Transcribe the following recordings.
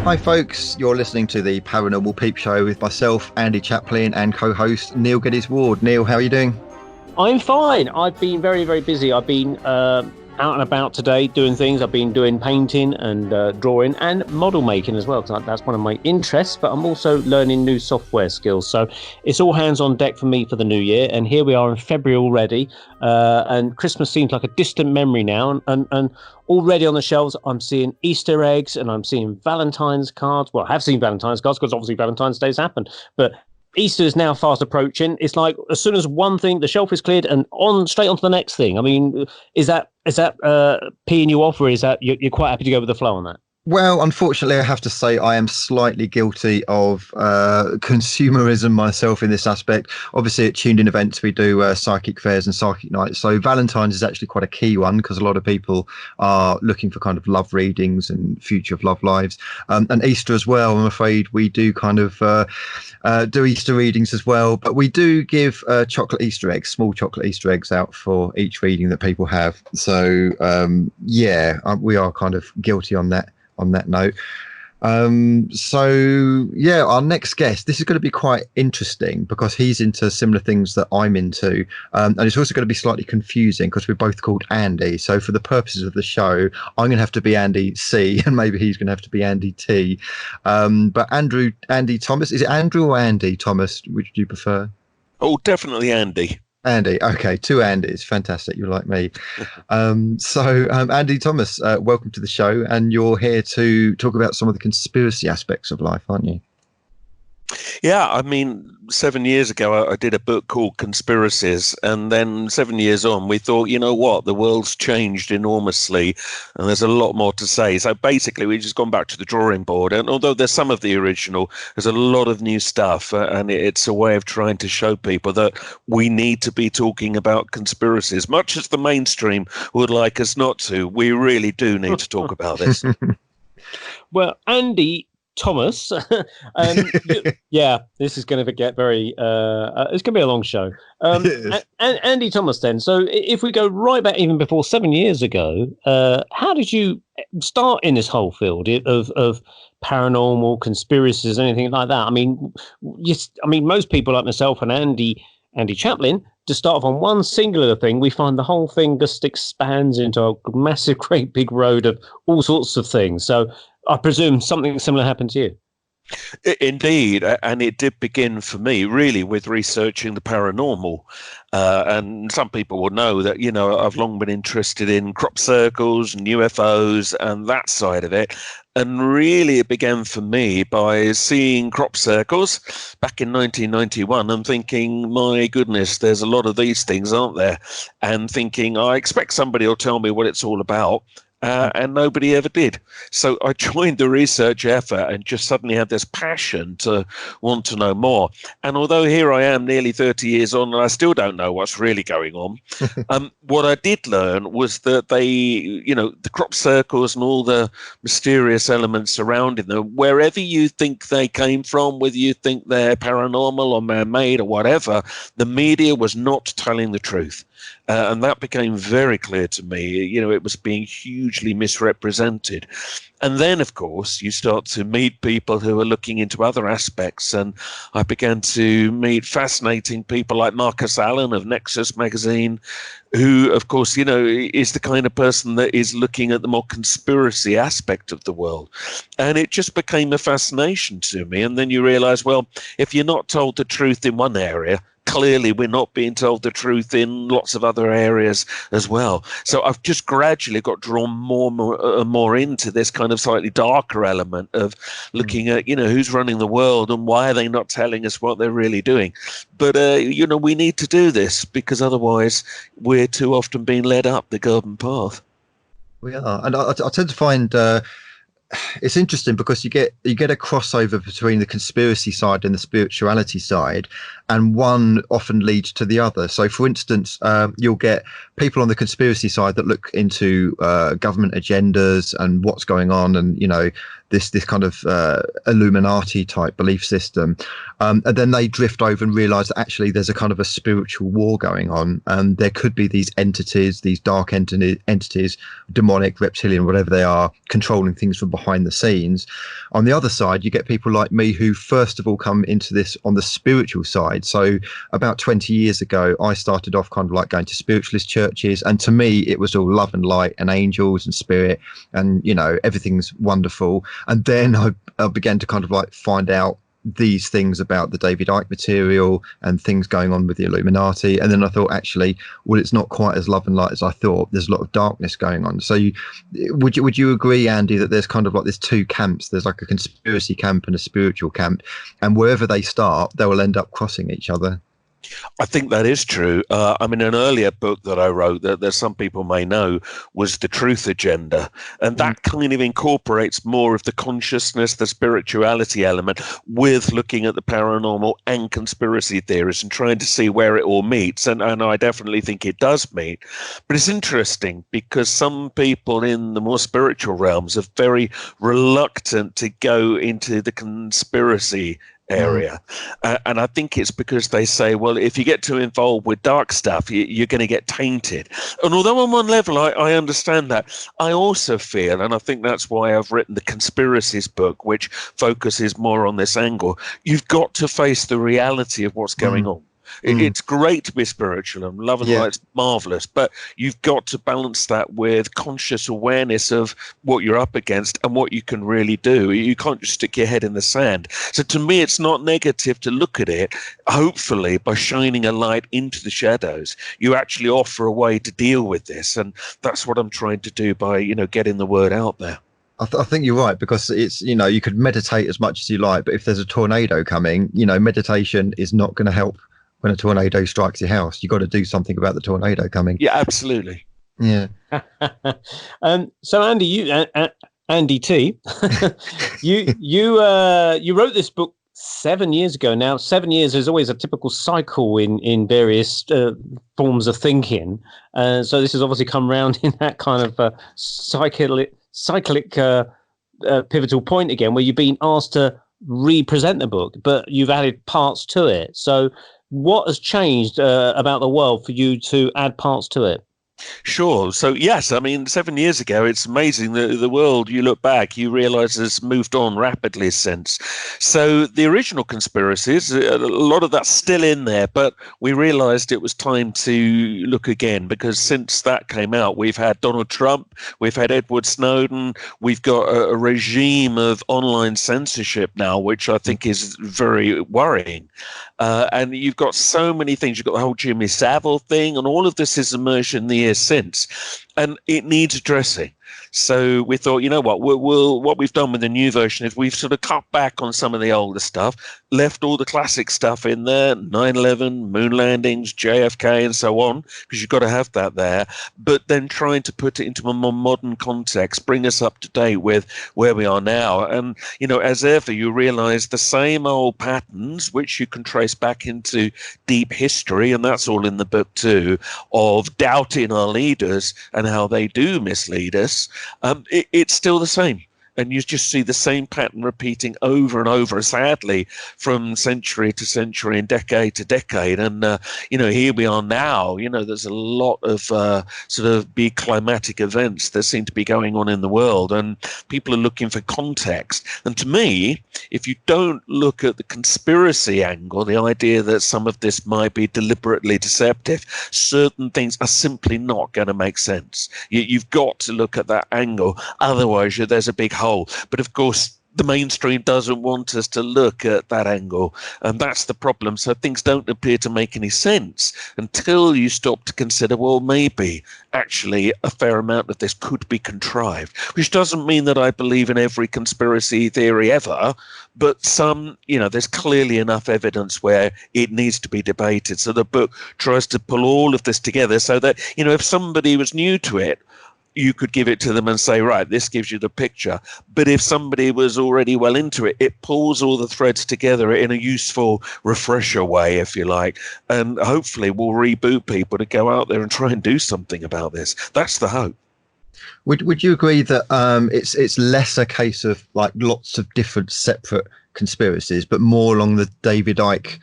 Hi folks, you're listening to the Paranormal Peep Show with myself, Andy Chaplin, and co-host Neil Geddes-Ward. Neil, how are you doing? I'm fine. I've been very, very busy. I've been out and about today doing things. I've been doing painting and drawing and model making as well, because that's one of my interests, but I'm also learning new software skills. So it's all hands on deck for me for the new year. And here we are in February already. And Christmas seems like a distant memory now. And already on the shelves, I'm seeing Easter eggs and I'm seeing Valentine's cards. Well, I have seen Valentine's cards because obviously Valentine's Day's happened. But Easter is now fast approaching. It's like as soon as one thing, the shelf is cleared, and straight on to the next thing. I mean, is that peeing you off, or is that you're quite happy to go with the flow on that? Well, unfortunately, I have to say I am slightly guilty of consumerism myself in this aspect. Obviously, at Tuned In Events, we do psychic fairs and psychic nights. So Valentine's is actually quite a key one because a lot of people are looking for kind of love readings and future of love lives. And Easter as well, I'm afraid we do kind of do Easter readings as well. But we do give chocolate Easter eggs, small chocolate Easter eggs out for each reading that people have. So, we are kind of guilty on that note. Our next guest, this is going to be quite interesting because he's into similar things that I'm into, and it's also going to be slightly confusing because we're both called Andy. So for the purposes of the show, I'm going to have to be Andy C and maybe he's going to have to be Andy T. But Andy Thomas, is it Andrew or Andy Thomas? Which do you prefer? Oh, definitely Andy. Andy, okay, two Andys, fantastic. You're like me. Andy Thomas, welcome to the show, and you're here to talk about some of the conspiracy aspects of life, aren't you? Yeah, I mean, 7 years ago, I did a book called Conspiracies, and then 7 years on, we thought, you know what, the world's changed enormously, and there's a lot more to say. So basically, we've just gone back to the drawing board, and although there's some of the original, there's a lot of new stuff, and it's a way of trying to show people that we need to be talking about conspiracies. Much as the mainstream would like us not to, we really do need to talk about this. Well, Andy Thomas, this is going to get very it's going to be a long show. Andy Thomas, then, so if we go right back even before 7 years ago, how did you start in this whole field of paranormal conspiracies, anything like that? I mean, most people like myself and Andy Chaplin, to start off on one singular thing, we find the whole thing just expands into a massive, great big road of all sorts of things. So I presume something similar happened to you. Indeed, and it did begin for me really with researching the paranormal. And some people will know that, you know, I've long been interested in crop circles and UFOs and that side of it. And really it began for me by seeing crop circles back in 1991 and thinking, my goodness, there's a lot of these things, aren't there? And thinking, I expect somebody will tell me what it's all about. And nobody ever did. So I joined the research effort and just suddenly had this passion to want to know more. And although here I am nearly 30 years on and I still don't know what's really going on, what I did learn was that the crop circles and all the mysterious elements surrounding them, wherever you think they came from, whether you think they're paranormal or man-made or whatever, the media was not telling the truth. And that became very clear to me. You know, it was being hugely misrepresented. And then, of course, you start to meet people who are looking into other aspects. And I began to meet fascinating people like Marcus Allen of Nexus magazine, who, of course, you know, is the kind of person that is looking at the more conspiracy aspect of the world. And it just became a fascination to me. And then you realize, well, if you're not told the truth in one area, clearly we're not being told the truth in lots of other areas as well. So I've just gradually got drawn more into this kind of slightly darker element of looking at, you know, who's running the world and why are they not telling us what they're really doing. But, you know, we need to do this because otherwise we're too often being led up the garden path. We are. And I tend to find it's interesting because you get a crossover between the conspiracy side and the spirituality side, and one often leads to the other. So for instance, you'll get people on the conspiracy side that look into government agendas and what's going on, and you know, this kind of Illuminati type belief system, and then they drift over and realize that actually there's a kind of a spiritual war going on, and there could be these entities, these dark entities, demonic, reptilian, whatever they are, controlling things from behind the scenes. On the other side, you get people like me who first of all come into this on the spiritual side. So about 20 years ago, I started off kind of like going to spiritualist churches, and to me it was all love and light and angels and spirit, and everything's wonderful. And then I began to kind of like find out these things about the David Icke material and things going on with the Illuminati. And then I thought, actually, well, it's not quite as love and light as I thought. There's a lot of darkness going on. So would you agree, Andy, that there's kind of like there's two camps? There's like a conspiracy camp and a spiritual camp, and wherever they start, they will end up crossing each other. I think that is true. An earlier book that I wrote that some people may know was The Truth Agenda. And that kind of incorporates more of the consciousness, the spirituality element with looking at the paranormal and conspiracy theories and trying to see where it all meets. And I definitely think it does meet. But it's interesting because some people in the more spiritual realms are very reluctant to go into the conspiracy area. And I think it's because they say, well, if you get too involved with dark stuff, you're going to get tainted. And although on one level I understand that, I also feel, and I think that's why I've written the Conspiracies book, which focuses more on this angle, you've got to face the reality of what's going on. It's great to be spiritual and love and light's marvelous, but you've got to balance that with conscious awareness of what you're up against and what you can really do. You can't just stick your head in the sand. So to me, it's not negative to look at it. Hopefully, by shining a light into the shadows, you actually offer a way to deal with this. And that's what I'm trying to do by, getting the word out there. I think you're right, because it's, you could meditate as much as you like, but if there's a tornado coming, meditation is not going to help. When a tornado strikes your house, you've got to do something about the tornado coming. Yeah, absolutely. Yeah. So Andy, Andy T, you wrote this book 7 years ago. Now, 7 years is always a typical cycle in various forms of thinking. So this has obviously come round in that kind of cyclic pivotal point again, where you've been asked to represent the book, but you've added parts to it. So what has changed about the world for you to add parts to it? Sure. So, yes, 7 years ago, it's amazing that the world, you look back, you realize has moved on rapidly since. So the original Conspiracies, a lot of that's still in there, but we realized it was time to look again, because since that came out, we've had Donald Trump, we've had Edward Snowden, we've got a regime of online censorship now, which I think is very worrying. And you've got so many things. You've got the whole Jimmy Savile thing, and all of this has emerged in the years since, and it needs addressing. So we thought, what we've done with the new version is we've sort of cut back on some of the older stuff, left all the classic stuff in there, 9/11, moon landings, JFK, and so on, because you've got to have that there, but then trying to put it into a more modern context, bring us up to date with where we are now. And, as ever, you realize the same old patterns, which you can trace back into deep history, and that's all in the book too, of doubting our leaders and how they do mislead us. It's still the same. And you just see the same pattern repeating over and over, sadly, from century to century and decade to decade. And, here we are now. There's a lot of sort of big climatic events that seem to be going on in the world, and people are looking for context. And to me, if you don't look at the conspiracy angle, the idea that some of this might be deliberately deceptive, certain things are simply not going to make sense. You've got to look at that angle. Otherwise, there's a big hole. But of course, the mainstream doesn't want us to look at that angle, and that's the problem. So things don't appear to make any sense until you stop to consider, well, maybe actually a fair amount of this could be contrived, which doesn't mean that I believe in every conspiracy theory ever, but some, there's clearly enough evidence where it needs to be debated. So the book tries to pull all of this together so that, if somebody was new to it, you could give it to them and say, right, this gives you the picture. But if somebody was already well into it, it pulls all the threads together in a useful refresher way, if you like, and hopefully will reboot people to go out there and try and do something about this. That's the hope. Would you agree that it's less a case of like lots of different separate conspiracies, but more along the David Icke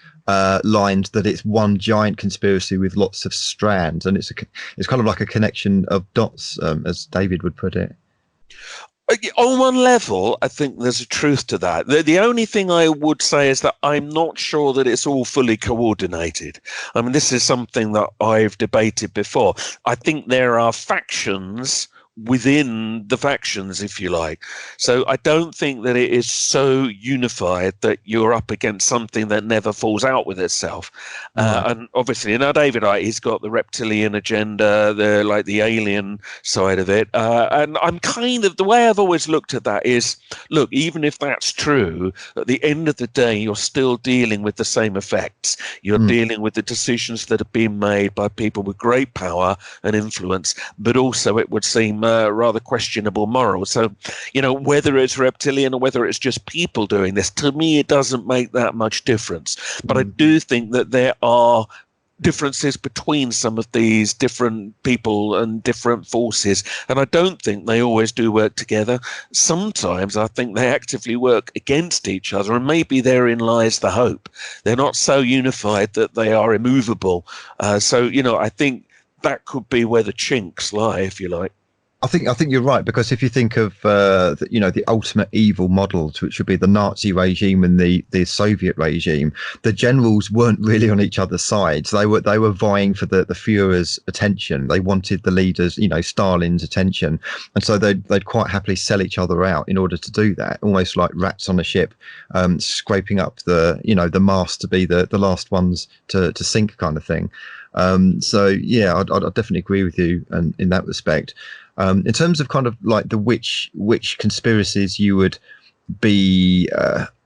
lines, that it's one giant conspiracy with lots of strands, and it's kind of like a connection of dots, as David would put it. On one level, I think there's a truth to that. The only thing I would say is that I'm not sure that it's all fully coordinated. I mean, this is something that I've debated before. I think there are factions within the factions, if you like. So I don't think that it is so unified that you're up against something that never falls out with itself. And obviously, David Icke, he's got the reptilian agenda, the alien side of it. And I'm kind of, the way I've always looked at that is, look, even if that's true, at the end of the day, you're still dealing with the same effects. You're dealing with the decisions that have been made by people with great power and influence, but also it would seem rather questionable morals. So, whether it's reptilian or whether it's just people doing this, to me, it doesn't make that much difference. But I do think that there are differences between some of these different people and different forces, and I don't think they always do work together. Sometimes I think they actively work against each other, and maybe therein lies the hope. They're not so unified that they are immovable. So I think that could be where the chinks lie, if you like. I think you're right, because if you think of the ultimate evil models, which would be the Nazi regime and the Soviet regime, the generals weren't really on each other's sides. They were vying for the Führer's attention. They wanted the leaders, Stalin's attention, and so they'd quite happily sell each other out in order to do that, almost like rats on a ship, scraping up the mast to be the last ones to sink, kind of thing. So yeah, I'd definitely agree with you in that respect. In terms of kind of like which conspiracies you would be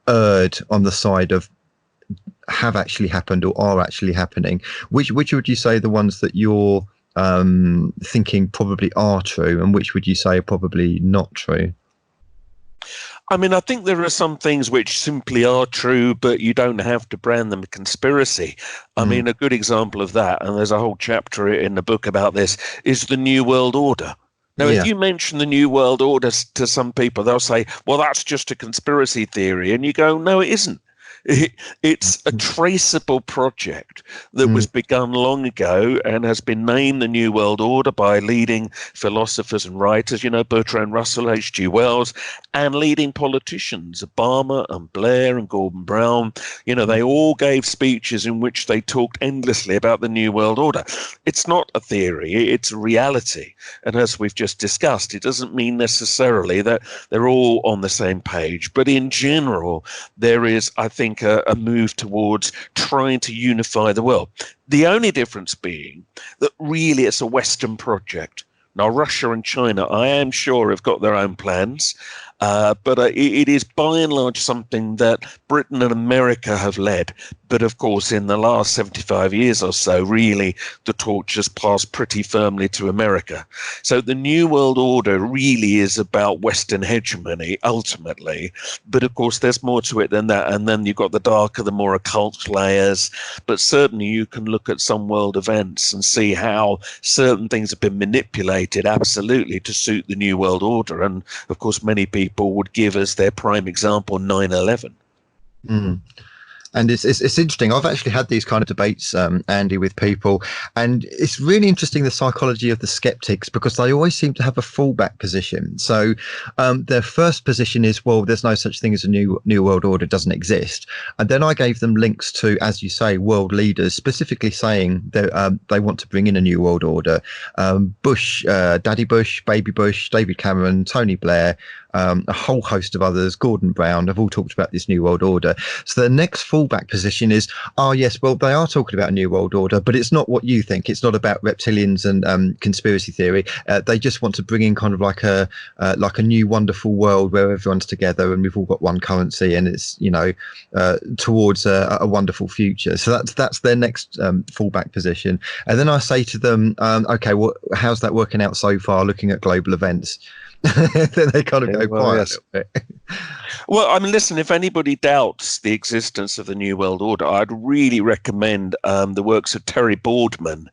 erred on the side of have actually happened or are actually happening, which would you say the ones that you're thinking probably are true, and which would you say are probably not true? I mean, I think there are some things which simply are true, but you don't have to brand them a conspiracy. I mean, a good example of that, and there's a whole chapter in the book about this, is the New World Order. Now, if you mention the New World Order to some people, they'll say, well, that's just a conspiracy theory. And you go, no, it isn't. It's a traceable project that was begun long ago and has been named the New World Order by leading philosophers and writers, Bertrand Russell, H.G. Wells, and leading politicians, Obama and Blair and Gordon Brown. They all gave speeches in which they talked endlessly about the New World Order. It's not a theory, it's a reality. And as we've just discussed, it doesn't mean necessarily that they're all on the same page. But in general, there is, I think, a move towards trying to unify the world. The only difference being that really it's a Western project. Now, Russia and China, I am sure, have got their own plans, but it is by and large something that Britain and America have led. But of course, in the last 75 years or so, really, the torch has passed pretty firmly to America. So the New World Order really is about Western hegemony, ultimately. But of course, there's more to it than that. And then you've got the darker, the more occult layers. But certainly you can look at some world events and see how certain things have been manipulated, absolutely, to suit the New World Order. And of course, many people would give as their prime example 9/11. And it's interesting. I've actually had these kind of debates, Andy, with people, and it's really interesting, the psychology of the skeptics, because they always seem to have a fallback position. So their first position is, well, there's no such thing as a new world order, doesn't exist. And then I gave them links to, as you say, world leaders specifically saying that they want to bring in a new world order. Bush, Daddy Bush, Baby Bush, David Cameron, Tony Blair, a whole host of others, Gordon Brown, have all talked about this new world order. So the next fallback position is, oh yes, well, they are talking about a new world order, but it's not what you think. It's not about reptilians and conspiracy theory. They just want to bring in kind of like a new wonderful world where everyone's together and we've all got one currency, and it's towards a wonderful future. So that's their next fallback position. And then I say to them, okay, well, how's that working out so far, looking at global events? then they kind of go quiet Yes. a little bit. Well, I mean, listen, if anybody doubts the existence of the New World Order, I'd really recommend the works of Terry Boardman.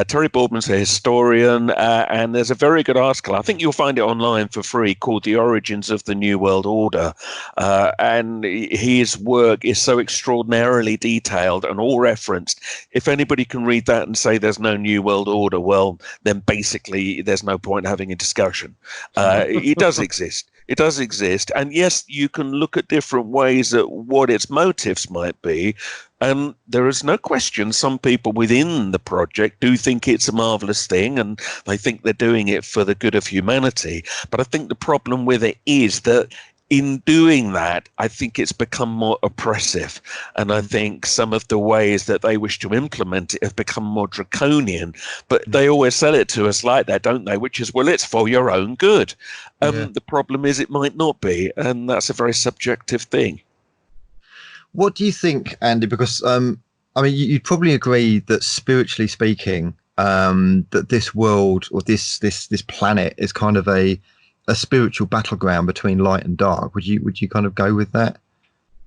Terry Boardman's a historian, and there's a very good article. I think you'll find it online for free called The Origins of the New World Order. And his work is so extraordinarily detailed and all referenced. If anybody can read that and say there's no New World Order, well, then basically there's no point having a discussion. It does exist. It does exist. And yes, you can look at different ways at what its motives might be. And there is no question some people within the project do think it's a marvelous thing and they think they're doing it for the good of humanity. But I think the problem with it is that in doing that, I think it's become more oppressive. And I think some of the ways that they wish to implement it have become more draconian. But they always sell it to us like that, don't they? Which is, well, it's for your own good. The problem is it might not be. And that's a very subjective thing. What do you think, Andy? Because, I mean, you'd probably agree that spiritually speaking, that this world or this planet is kind of a spiritual battleground between light and dark. Would you kind of go with that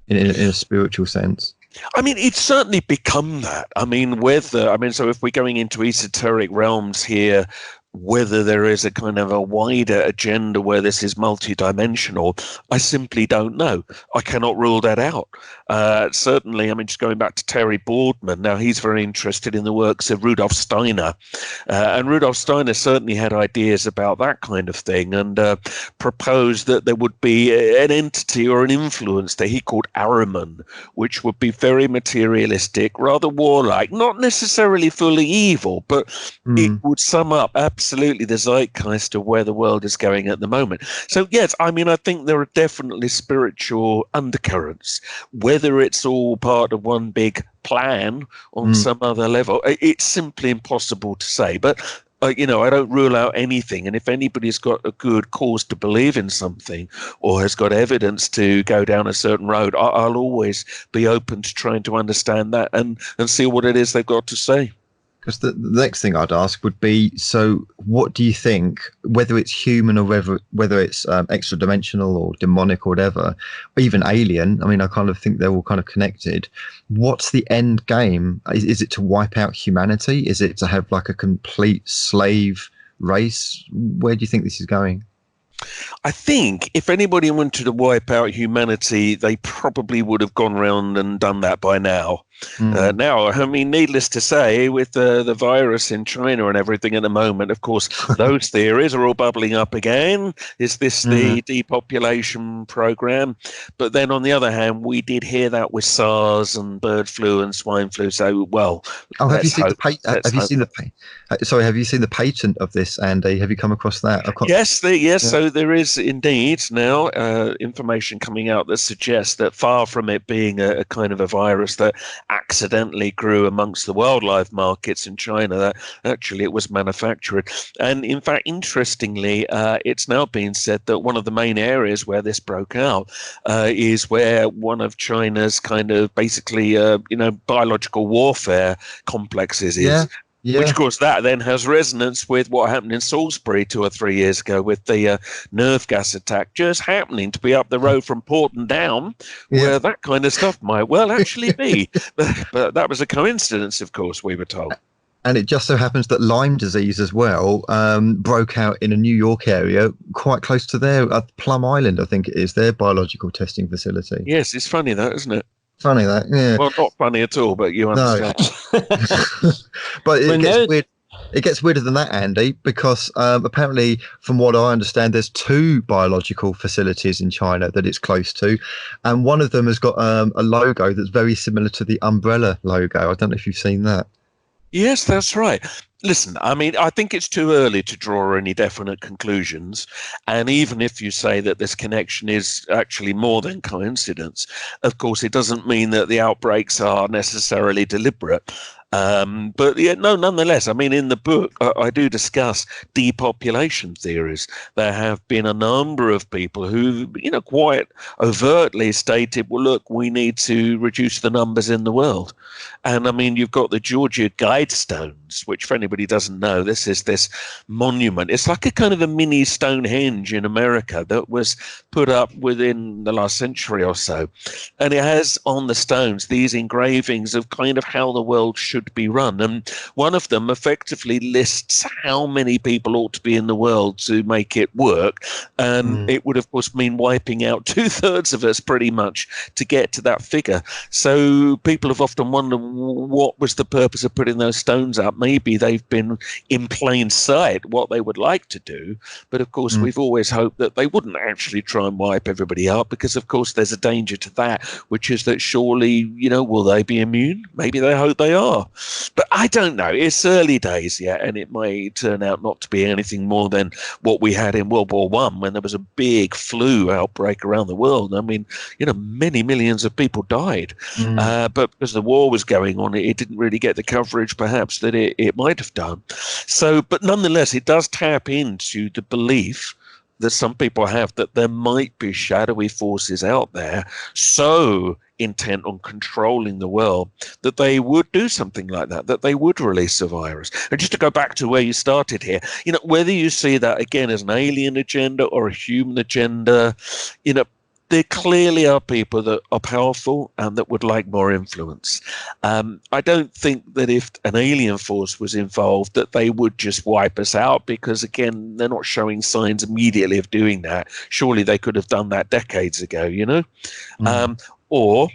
in a spiritual sense? I mean, it's certainly become that. I mean, so if we're going into esoteric realms here, whether there is a kind of a wider agenda where this is multidimensional, I simply don't know. I cannot rule that out. Certainly, I mean, just going back to Terry Boardman, now he's very interested in the works of Rudolf Steiner. And Rudolf Steiner certainly had ideas about that kind of thing and proposed that there would be an entity or an influence that he called Ahriman, which would be very materialistic, rather warlike, not necessarily fully evil, but it would sum up absolutely the zeitgeist of where the world is going at the moment. So, yes, I mean, I think there are definitely spiritual undercurrents. Whether it's all part of one big plan on some other level, it's simply impossible to say. But, I don't rule out anything. And if anybody's got a good cause to believe in something or has got evidence to go down a certain road, I'll always be open to trying to understand that and see what it is they've got to say. Because the next thing I'd ask would be, so what do you think, whether it's human or whether it's extra dimensional or demonic or whatever, or even alien? I mean, I kind of think they're all kind of connected. What's the end game? Is it to wipe out humanity? Is it to have like a complete slave race? Where do you think this is going? I think if anybody wanted to wipe out humanity, they probably would have gone around and done that by now. Now, I mean, needless to say, with the virus in China and everything at the moment, of course, those theories are all bubbling up again. Is this the depopulation program? But then on the other hand, we did hear that with SARS and bird flu and swine flu. So, well, have you seen the patent of this, Andy? Have you come across that? Yes. So there is indeed now information coming out that suggests that far from it being a kind of a virus that accidentally grew amongst the wildlife markets in China, that actually it was manufactured. And in fact, interestingly, it's now been said that one of the main areas where this broke out is where one of China's kind of basically, biological warfare complexes is. Yeah. Which, of course, that then has resonance with what happened in Salisbury 2 or 3 years ago with the nerve gas attack just happening to be up the road from Porton Down, where that kind of stuff might well actually be. But that was a coincidence, of course, we were told. And it just so happens that Lyme disease as well broke out in a New York area quite close to their Plum Island, I think it is, their biological testing facility. Yes, it's funny that, isn't it? Funny that, yeah. Well, not funny at all, but you understand. No. But it gets weird. It gets weirder than that, Andy, because apparently, from what I understand, there's 2 biological facilities in China that it's close to, and one of them has got a logo that's very similar to the umbrella logo. I don't know if you've seen that. Yes, that's right. Listen, I mean, I think it's too early to draw any definite conclusions. And even if you say that this connection is actually more than coincidence, of course, it doesn't mean that the outbreaks are necessarily deliberate. But nonetheless, I mean, in the book, I do discuss depopulation theories. There have been a number of people who, quite overtly stated, well, look, we need to reduce the numbers in the world. And I mean, you've got the Georgia Guidestones, which for anybody anybody doesn't know, this is this monument. It's like a kind of a mini Stonehenge in America that was put up within the last century or so. And it has on the stones these engravings of kind of how the world should be run. And one of them effectively lists how many people ought to be in the world to make it work. And it would, of course, mean wiping out 2/3 of us pretty much to get to that figure. So people have often wondered, what was the purpose of putting those stones up? Maybe they've been in plain sight what they would like to do. But of course, we've always hoped that they wouldn't actually try and wipe everybody out, because of course there's a danger to that, which is that surely, will they be immune? Maybe they hope they are. But I don't know. It's early days yet, and it may turn out not to be anything more than what we had in World War I, when there was a big flu outbreak around the world. I mean, many millions of people died. But because the war was going on, it didn't really get the coverage perhaps that it might have done. So, but nonetheless, it does tap into the belief that some people have that there might be shadowy forces out there so intent on controlling the world that they would do something like that they would release a virus. And just to go back to where you started here, whether you see that again as an alien agenda or a human agenda, there clearly are people that are powerful and that would like more influence. I don't think that if an alien force was involved that they would just wipe us out, because, again, they're not showing signs immediately of doing that. Surely they could have done that decades ago, Or,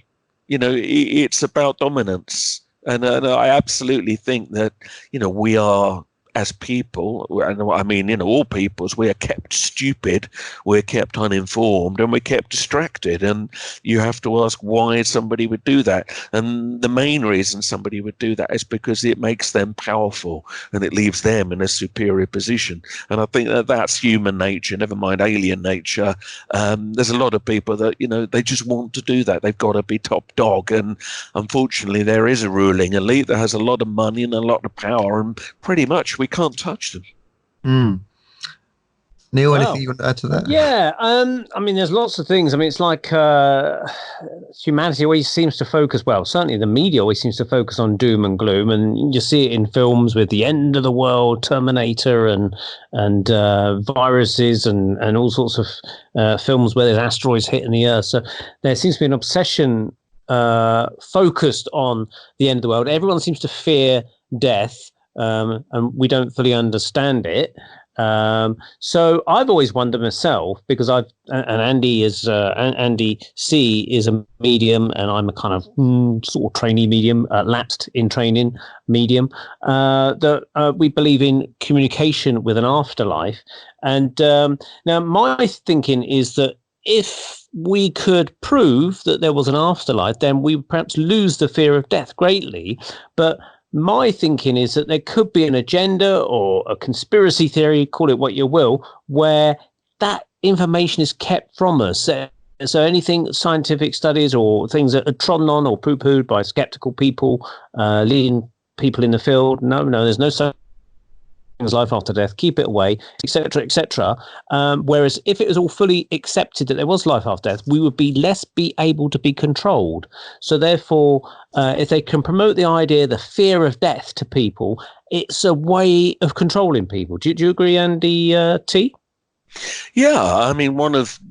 it's about dominance. And I absolutely think that, we are, as people, and I mean, all peoples, we are kept stupid, we're kept uninformed, and we're kept distracted. And you have to ask why somebody would do that. And the main reason somebody would do that is because it makes them powerful and it leaves them in a superior position. And I think that that's human nature, never mind alien nature. There's a lot of people that, they just want to do that. They've got to be top dog. And unfortunately, there is a ruling elite that has a lot of money and a lot of power, and pretty much we can't touch them. Neil, anything you want to add to that? Yeah, I mean, there's lots of things. I mean, it's like humanity always seems to focus, well, certainly the media always seems to focus on doom and gloom, and you see it in films with the end of the world, Terminator, and viruses, and all sorts of films where there's asteroids hitting the Earth. So there seems to be an obsession focused on the end of the world. Everyone seems to fear death. And we don't fully understand it. So I've always wondered myself, because Andy C is a medium, and I'm a kind of sort of trainee medium, lapsed in training medium, that we believe in communication with an afterlife. And now my thinking is that if we could prove that there was an afterlife, then we would perhaps lose the fear of death greatly. But my thinking is that there could be an agenda or a conspiracy theory, call it what you will, where that information is kept from us. So anything scientific studies or things that are trodden on or poo-pooed by skeptical people, leading people in the field, no, there's no such thing as life after death, keep it away, etc., etc. Whereas if it was all fully accepted that there was life after death, we would be able to be controlled. So therefore, if they can promote the idea, the fear of death to people, it's a way of controlling people. Do you agree, Andy T? Yeah, I mean,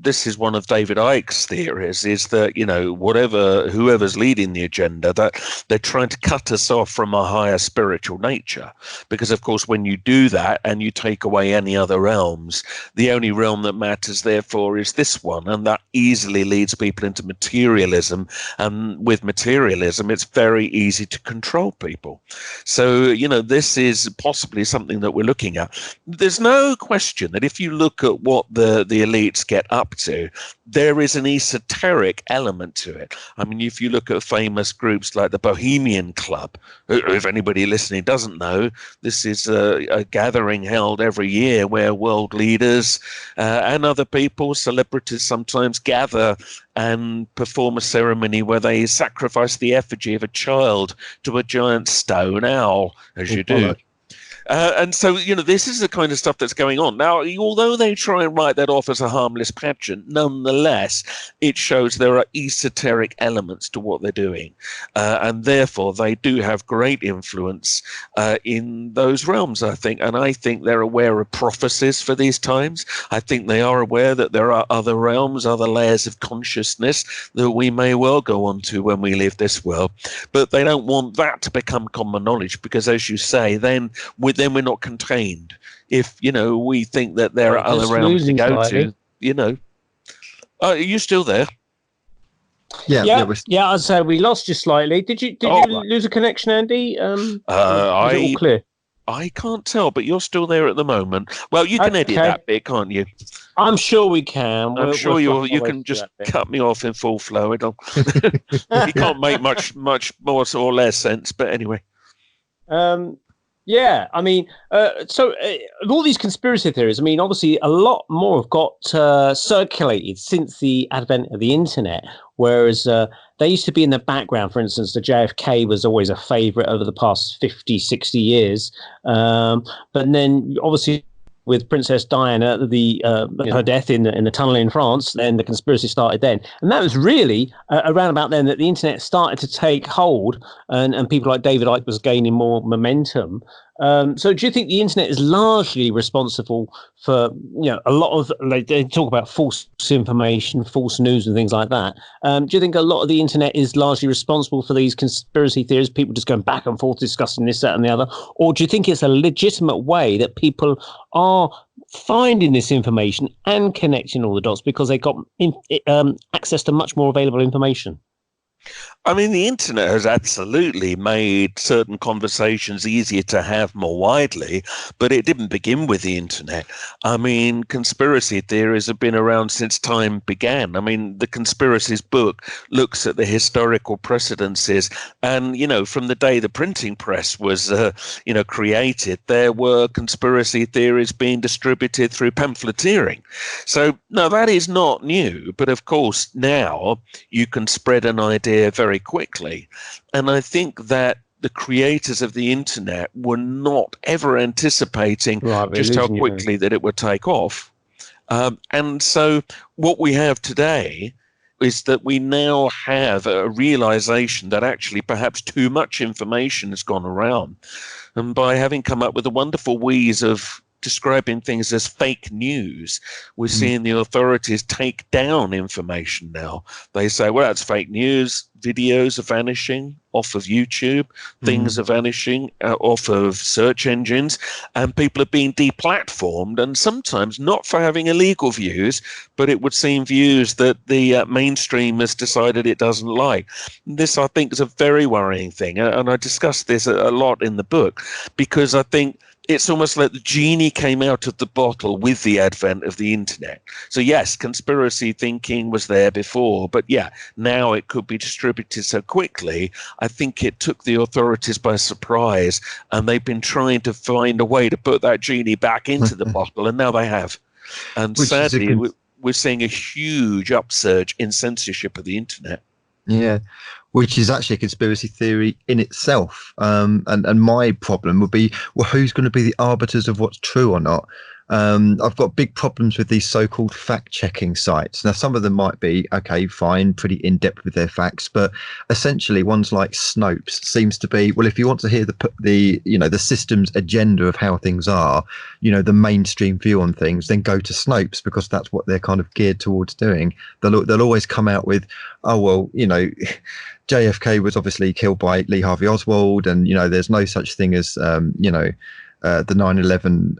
this is one of David Icke's theories, is that, whoever's leading the agenda, that they're trying to cut us off from our higher spiritual nature. Because, of course, when you do that and you take away any other realms, the only realm that matters, therefore, is this one. And that easily leads people into materialism. And with materialism, it's very easy to control people. So, this is possibly something that we're looking at. There's no question that if you look at what the elites get up to, there is an esoteric element to it. I mean, if you look at famous groups like the Bohemian Club, if anybody listening doesn't know, this is a gathering held every year where world leaders and other people, celebrities sometimes, gather and perform a ceremony where they sacrifice the effigy of a child to a giant stone owl, as you do. And so, this is the kind of stuff that's going on. Now, although they try and write that off as a harmless pageant, nonetheless, it shows there are esoteric elements to what they're doing. And therefore, they do have great influence in those realms, I think. And I think they're aware of prophecies for these times. I think they are aware that there are other realms, other layers of consciousness that we may well go on to when we leave this world. But they don't want that to become common knowledge because, as you say, then we're not contained. If we think that there are other realms to go to, are you still there? Yeah. I'd say we lost you slightly. Did you lose a connection, Andy? Is it all clear? I can't tell, but you're still there at the moment. Well, you can edit that bit, can't you? I'm sure we can. I'm sure you can just cut me off in full flow. You can't make much more or less sense, but anyway. Yeah, I mean, so of all these conspiracy theories, I mean, obviously a lot more have got circulated since the advent of the internet, whereas they used to be in the background. For instance, the JFK was always a favorite over the past 50, 60 years. But then obviously with Princess Diana, her death in the tunnel in France, then the conspiracy started then. And that was really around about then that the internet started to take hold and people like David Icke was gaining more momentum. So do you think the internet is largely responsible for, a lot of, like, they talk about false information, false news and things like that. Do you think a lot of the internet is largely responsible for these conspiracy theories, people just going back and forth discussing this, that and the other? Or do you think it's a legitimate way that people are finding this information and connecting all the dots because they got access to much more available information? I mean, the internet has absolutely made certain conversations easier to have more widely, but it didn't begin with the internet. I mean, conspiracy theories have been around since time began. I mean, the Conspiracies book looks at the historical precedences, and, from the day the printing press was, created, there were conspiracy theories being distributed through pamphleteering. So, no, that is not new, but of course, now you can spread an idea very quickly. And I think that the creators of the internet were not ever anticipating just how quickly that it would take off. And so what we have today is that we now have a realization that actually perhaps too much information has gone around. And by having come up with a wonderful ways of describing things as fake news, we're seeing the authorities take down information now. They say, well, that's fake news. Videos are vanishing off of YouTube. Things are vanishing off of search engines. And people are being deplatformed, and sometimes not for having illegal views, but it would seem views that the mainstream has decided it doesn't like. This, I think, is a very worrying thing. And I discuss this a lot in the book because I think it's almost like the genie came out of the bottle with the advent of the internet. So yes, conspiracy thinking was there before, but now it could be distributed so quickly. I think it took the authorities by surprise, and they've been trying to find a way to put that genie back into the bottle, and now they have. And sadly, we're seeing a huge upsurge in censorship of the internet. Yeah, which is actually a conspiracy theory in itself. And my problem would be, well, who's going to be the arbiters of what's true or not? I've got big problems with these so-called fact-checking sites. Now, some of them might be, okay, fine, pretty in-depth with their facts, but essentially ones like Snopes seems to be, well, if you want to hear the system's agenda of how things are, the mainstream view on things, then go to Snopes, because that's what they're kind of geared towards doing. They'll always come out with, oh, well, JFK was obviously killed by Lee Harvey Oswald, and, there's no such thing as, the 9/11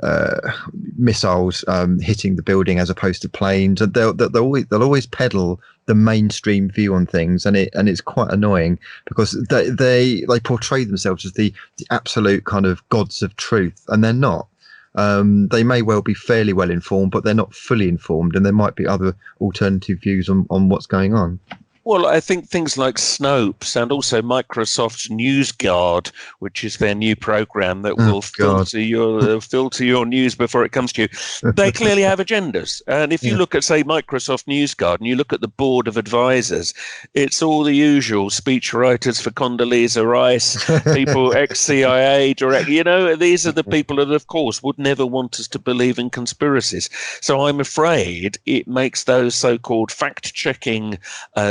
missiles hitting the building as opposed to planes. And they'll always peddle the mainstream view on things, and it's quite annoying because they portray themselves as the absolute kind of gods of truth, and they're not. They may well be fairly well informed, but they're not fully informed, and there might be other alternative views on what's going on. Well, I think things like Snopes and also Microsoft's NewsGuard, which is their new program that will filter your news before it comes to you, they clearly have agendas. And if you look at, say, Microsoft NewsGuard, and you look at the board of advisors, it's all the usual speechwriters for Condoleezza Rice, people ex-CIA, these are the people that, of course, would never want us to believe in conspiracies. So I'm afraid it makes those so-called fact-checking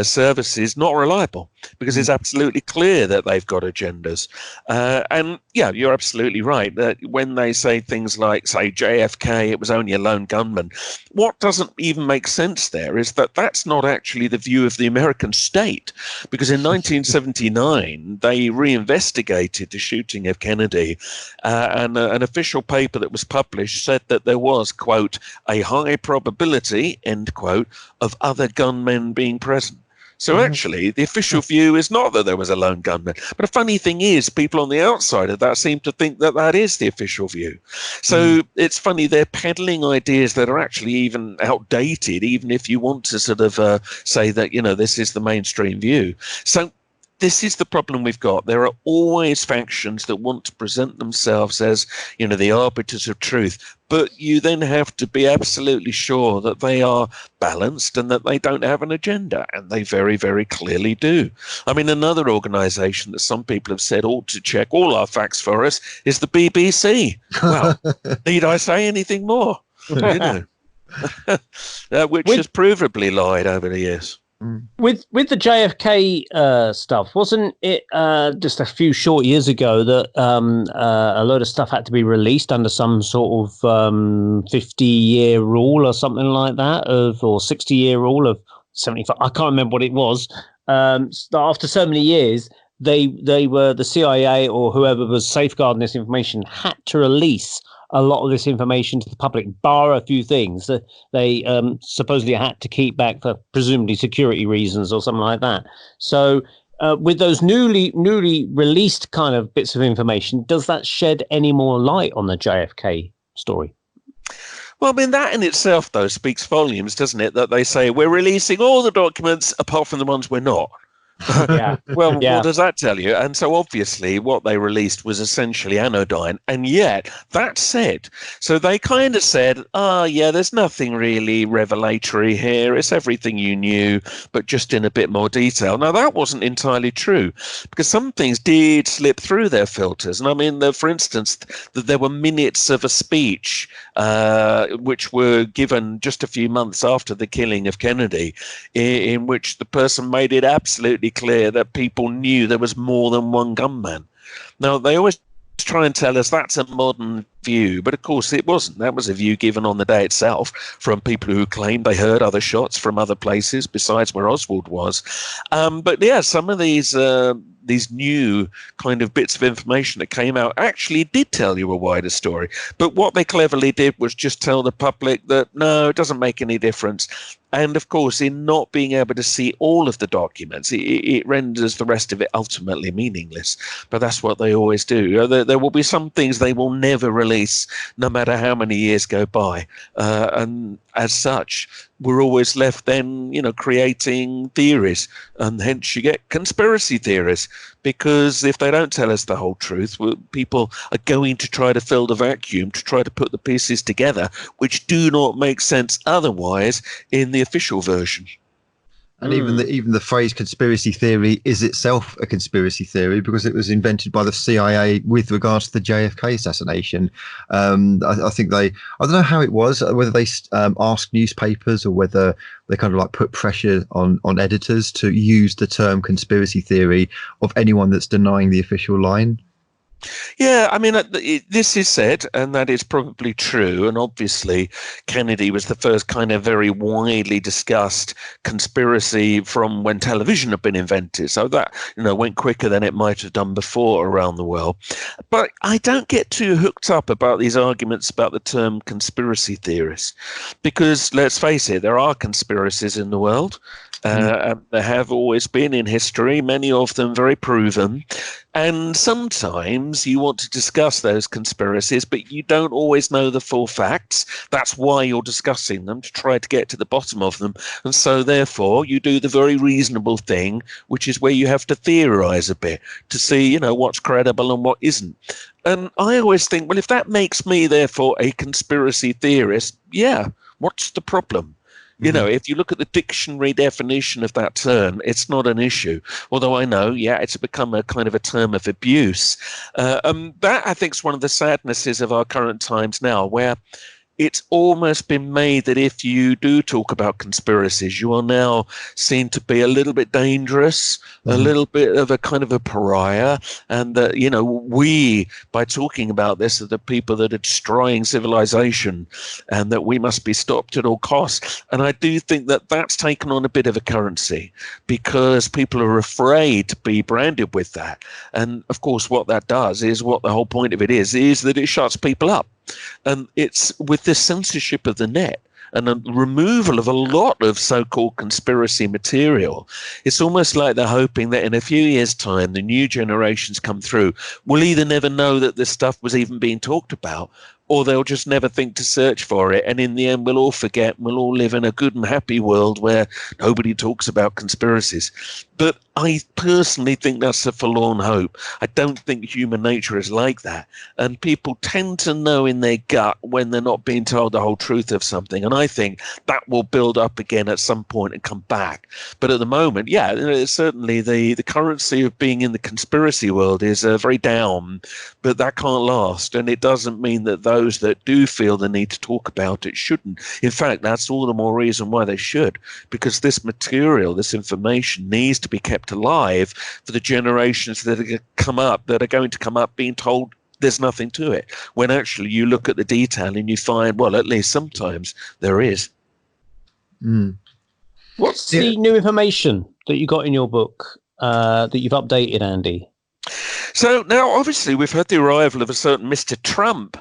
services not reliable, because it's absolutely clear that they've got agendas. And yeah, you're absolutely right that when they say things like, say, JFK, it was only a lone gunman, what doesn't even make sense there is that that's not actually the view of the American state, because in 1979 they reinvestigated the shooting of Kennedy, and an official paper that was published said that there was, quote, a high probability, end quote, of other gunmen being present. So actually, the official view is not that there was a lone gunman. But the funny thing is, people on the outside of that seem to think that that is the official view. So it's funny, they're peddling ideas that are actually even outdated, even if you want to sort of say that, this is the mainstream view. So this is the problem we've got. There are always factions that want to present themselves as, the arbiters of truth. But you then have to be absolutely sure that they are balanced and that they don't have an agenda. And they very, very clearly do. I mean, another organization that some people have said ought to check all our facts for us is the BBC. Well, need I say anything more? Which has provably lied over the years. With the JFK stuff, wasn't it just a few short years ago that a load of stuff had to be released under some sort of 50-year rule or something like that, or 60-year rule of 75? I can't remember what it was. After so many years, they were, the CIA or whoever was safeguarding this information had to release a lot of this information to the public, bar a few things that they supposedly had to keep back for presumably security reasons or something like that. So with those newly released kind of bits of information, does that shed any more light on the JFK story? Well, I mean, that in itself, though, speaks volumes, doesn't it? That they say we're releasing all the documents apart from the ones we're not. What does that tell you? And so obviously what they released was essentially anodyne. And yet, that said, so they kind of said, there's nothing really revelatory here. It's everything you knew, but just in a bit more detail. Now, that wasn't entirely true, because some things did slip through their filters. And I mean, for instance, there were minutes of a speech which were given just a few months after the killing of Kennedy, in which the person made it absolutely clear that people knew there was more than one gunman. Now, they always try and tell us that's a modern view, but of course it wasn't. That was a view given on the day itself from people who claimed they heard other shots from other places besides where Oswald was. But yeah, some of these new kind of bits of information that came out actually did tell you a wider story. But what they cleverly did was just tell the public that, no, it doesn't make any difference. And of course, in not being able to see all of the documents, it renders the rest of it ultimately meaningless. But that's what they always do. There will be some things they will never release, no matter how many years go by. And as such, we're always left then, creating theories. And hence you get conspiracy theories. Because if they don't tell us the whole truth, people are going to try to fill the vacuum, to try to put the pieces together, which do not make sense otherwise in the official version. And even the phrase conspiracy theory is itself a conspiracy theory, because it was invented by the CIA with regards to the JFK assassination. I think I don't know how it was, whether they asked newspapers or whether they kind of like put pressure on editors to use the term conspiracy theory of anyone that's denying the official line. Yeah, I mean, this is said, and that is probably true. And obviously, Kennedy was the first kind of very widely discussed conspiracy from when television had been invented. So that, went quicker than it might have done before around the world. But I don't get too hooked up about these arguments about the term conspiracy theorists, because let's face it, there are conspiracies in the world. And there have always been in history, many of them very proven. And sometimes you want to discuss those conspiracies, but you don't always know the full facts. That's why you're discussing them, to try to get to the bottom of them. And so, therefore, you do the very reasonable thing, which is where you have to theorize a bit to see, what's credible and what isn't. And I always think, well, if that makes me, therefore, a conspiracy theorist, yeah, what's the problem? If you look at the dictionary definition of that term, it's not an issue. Although I know, it's become a kind of a term of abuse. That, I think, is one of the sadnesses of our current times now, where it's almost been made that if you do talk about conspiracies, you are now seen to be a little bit dangerous, a little bit of a kind of a pariah, and that, we, by talking about this, are the people that are destroying civilization, and that we must be stopped at all costs. And I do think that that's taken on a bit of a currency, because people are afraid to be branded with that. And of course, what that does is, what the whole point of it is that it shuts people up. And it's with this censorship of the net and the removal of a lot of so-called conspiracy material, it's almost like they're hoping that in a few years' time, the new generations come through will either never know that this stuff was even being talked about, or they'll just never think to search for it. And in the end, we'll all forget, and we'll all live in a good and happy world where nobody talks about conspiracies. But I personally think that's a forlorn hope. I don't think human nature is like that. And people tend to know in their gut when they're not being told the whole truth of something. And I think that will build up again at some point and come back. But at the moment, certainly the currency of being in the conspiracy world is very down, but that can't last. And it doesn't mean that those that do feel the need to talk about it shouldn't. In fact, that's all the more reason why they should, because this material, this information needs to be kept alive for the generations that are going to come up being told there's nothing to it, when actually you look at the detail and you find, well, at least sometimes there is. What's the new information that you got in your book that you've updated, Andy? So now, obviously, we've had the arrival of a certain Mr. Trump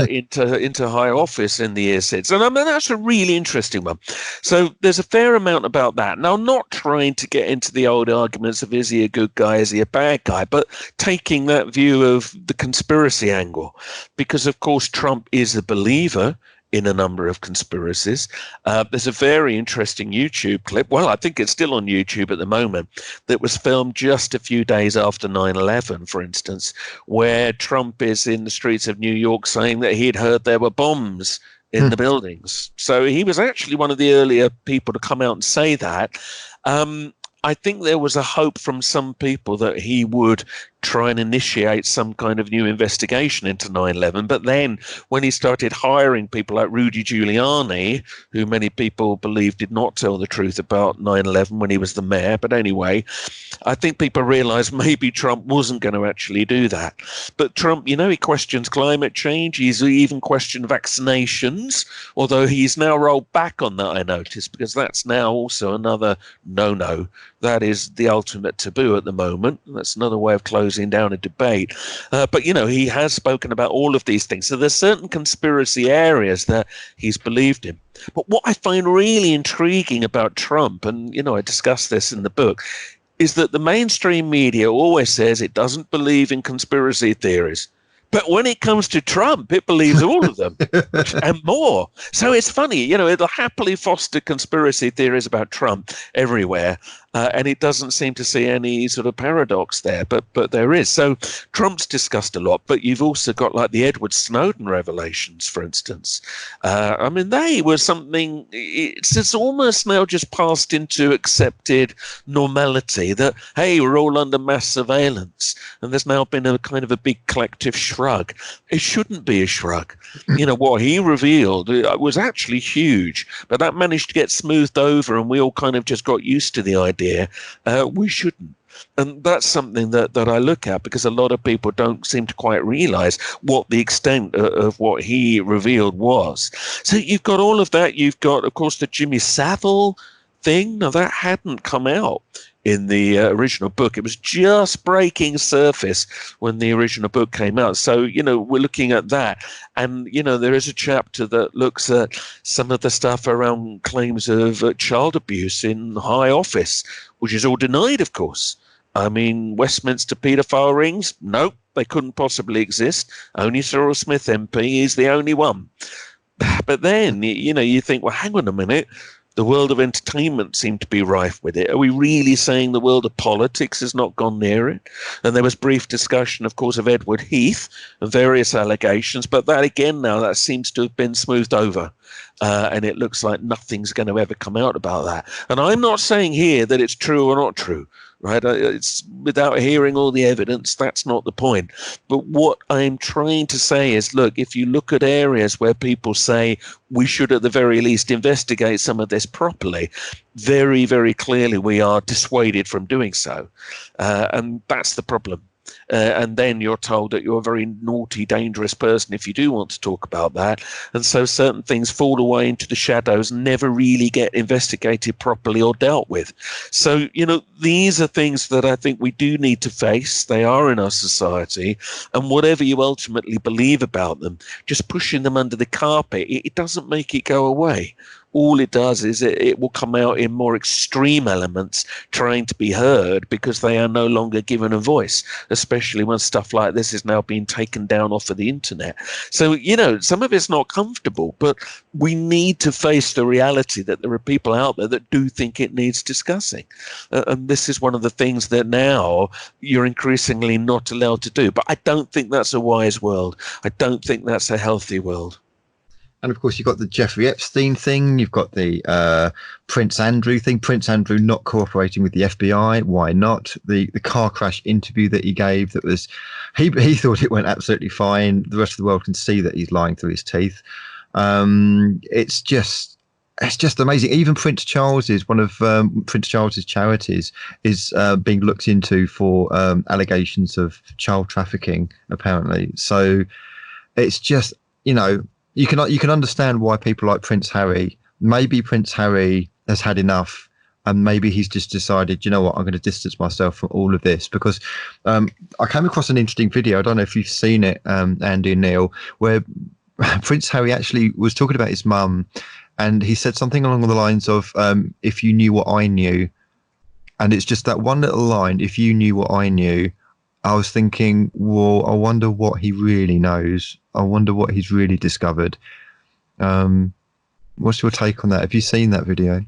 into high office in the years since. And I mean, that's a really interesting one. So there's a fair amount about that. Now, not trying to get into the old arguments of is he a good guy, is he a bad guy, but taking that view of the conspiracy angle. Because, of course, Trump is a believer in a number of conspiracies. There's a very interesting YouTube clip, well, I think it's still on YouTube at the moment, that was filmed just a few days after 9/11, for instance, where Trump is in the streets of New York saying that he'd heard there were bombs in the buildings. So he was actually one of the earlier people to come out and say that. I think there was a hope from some people that he would try and initiate some kind of new investigation into 9/11. But then when he started hiring people like Rudy Giuliani, who many people believe did not tell the truth about 9/11 when he was the mayor. But anyway, I think people realized maybe Trump wasn't going to actually do that. But Trump, he questions climate change. He's even questioned vaccinations, although he's now rolled back on that, I noticed, because that's now also another no-no. That is the ultimate taboo at the moment. That's another way of closing down a debate. But, he has spoken about all of these things. So there's certain conspiracy areas that he's believed in. But what I find really intriguing about Trump, and, I discuss this in the book, is that the mainstream media always says it doesn't believe in conspiracy theories. But when it comes to Trump, it believes all of them and more. So it's funny, it'll happily foster conspiracy theories about Trump everywhere. And it doesn't seem to see any sort of paradox there, but there is. So Trump's discussed a lot, but you've also got like the Edward Snowden revelations, for instance. They were something, it's almost now just passed into accepted normality that, hey, we're all under mass surveillance. And there's now been a kind of a big collective shrug. It shouldn't be a shrug. What he revealed was actually huge, but that managed to get smoothed over and we all kind of just got used to the idea. We shouldn't. And that's something that I look at, because a lot of people don't seem to quite realize what the extent of what he revealed was. So you've got all of that. You've got, of course, the Jimmy Savile thing. Now, that hadn't come out in the original book. It was just breaking surface when the original book came out. So, we're looking at that. And, there is a chapter that looks at some of the stuff around claims of child abuse in high office, which is all denied, of course. I mean, Westminster paedophile rings? Nope, they couldn't possibly exist. Only Cyril Smith MP is the only one. But then, you think, well, hang on a minute. The world of entertainment seemed to be rife with it. Are we really saying the world of politics has not gone near it? And there was brief discussion, of course, of Edward Heath and various allegations. But that, again, now, that seems to have been smoothed over. And it looks like nothing's going to ever come out about that. And I'm not saying here that it's true or not true. Right? It's without hearing all the evidence, that's not the point. But what I'm trying to say is, look, if you look at areas where people say we should at the very least investigate some of this properly, very, very clearly we are dissuaded from doing so. And that's the problem. And then you're told that you're a very naughty, dangerous person if you do want to talk about that. And so certain things fall away into the shadows, never really get investigated properly or dealt with. So, these are things that I think we do need to face. They are in our society. And whatever you ultimately believe about them, just pushing them under the carpet, it doesn't make it go away. All it does is it will come out in more extreme elements trying to be heard because they are no longer given a voice, especially when stuff like this is now being taken down off of the internet. So, some of it's not comfortable, but we need to face the reality that there are people out there that do think it needs discussing. And this is one of the things that now you're increasingly not allowed to do. But I don't think that's a wise world. I don't think that's a healthy world. And of course, you've got the Jeffrey Epstein thing. You've got the Prince Andrew thing. Prince Andrew not cooperating with the FBI. Why not? The car crash interview that he gave, that was he thought it went absolutely fine. The rest of the world can see that he's lying through his teeth. It's just amazing. Even Prince Charles is one of Prince Charles's charities is being looked into for allegations of child trafficking, apparently. So it's just, you can understand why people like Prince Harry, maybe Prince Harry has had enough and maybe he's just decided, I'm going to distance myself from all of this, because I came across an interesting video. I don't know if you've seen it, Andy and Neil, where Prince Harry actually was talking about his mum, and he said something along the lines of, if you knew what I knew. And it's just that one little line, if you knew what I knew. I was thinking, well, I wonder what he really knows. I wonder what he's really discovered. What's your take on that? Have you seen that video?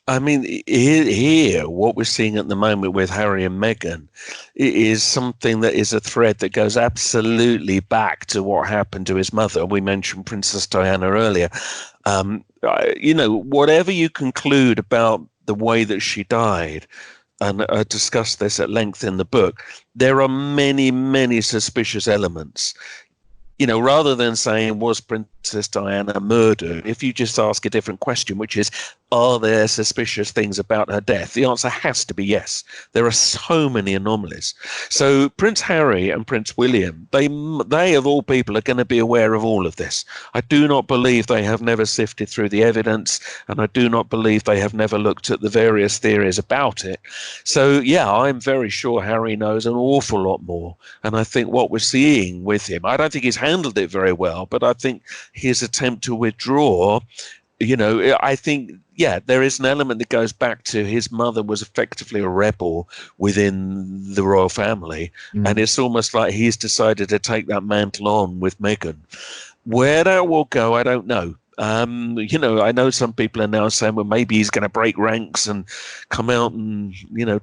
I mean, here, what we're seeing at the moment with Harry and Meghan is something that is a thread that goes absolutely back to what happened to his mother. We mentioned Princess Diana earlier. Whatever you conclude about the way that she died, and I discussed this at length in the book, there are many, many suspicious elements. Rather than saying, was Princess Diana murdered, if you just ask a different question, which is, are there suspicious things about her death? The answer has to be yes. There are so many anomalies. So Prince Harry and Prince William, they of all people are going to be aware of all of this. I do not believe they have never sifted through the evidence, and I do not believe they have never looked at the various theories about it. So, yeah, I'm very sure Harry knows an awful lot more. And I think what we're seeing with him, I don't think he's handled it very well, but I think his attempt to withdraw, I think, there is an element that goes back to his mother was effectively a rebel within the royal family. And it's almost like he's decided to take that mantle on with Meghan. Where that will go, I don't know. I know some people are now saying, well, maybe he's going to break ranks and come out and,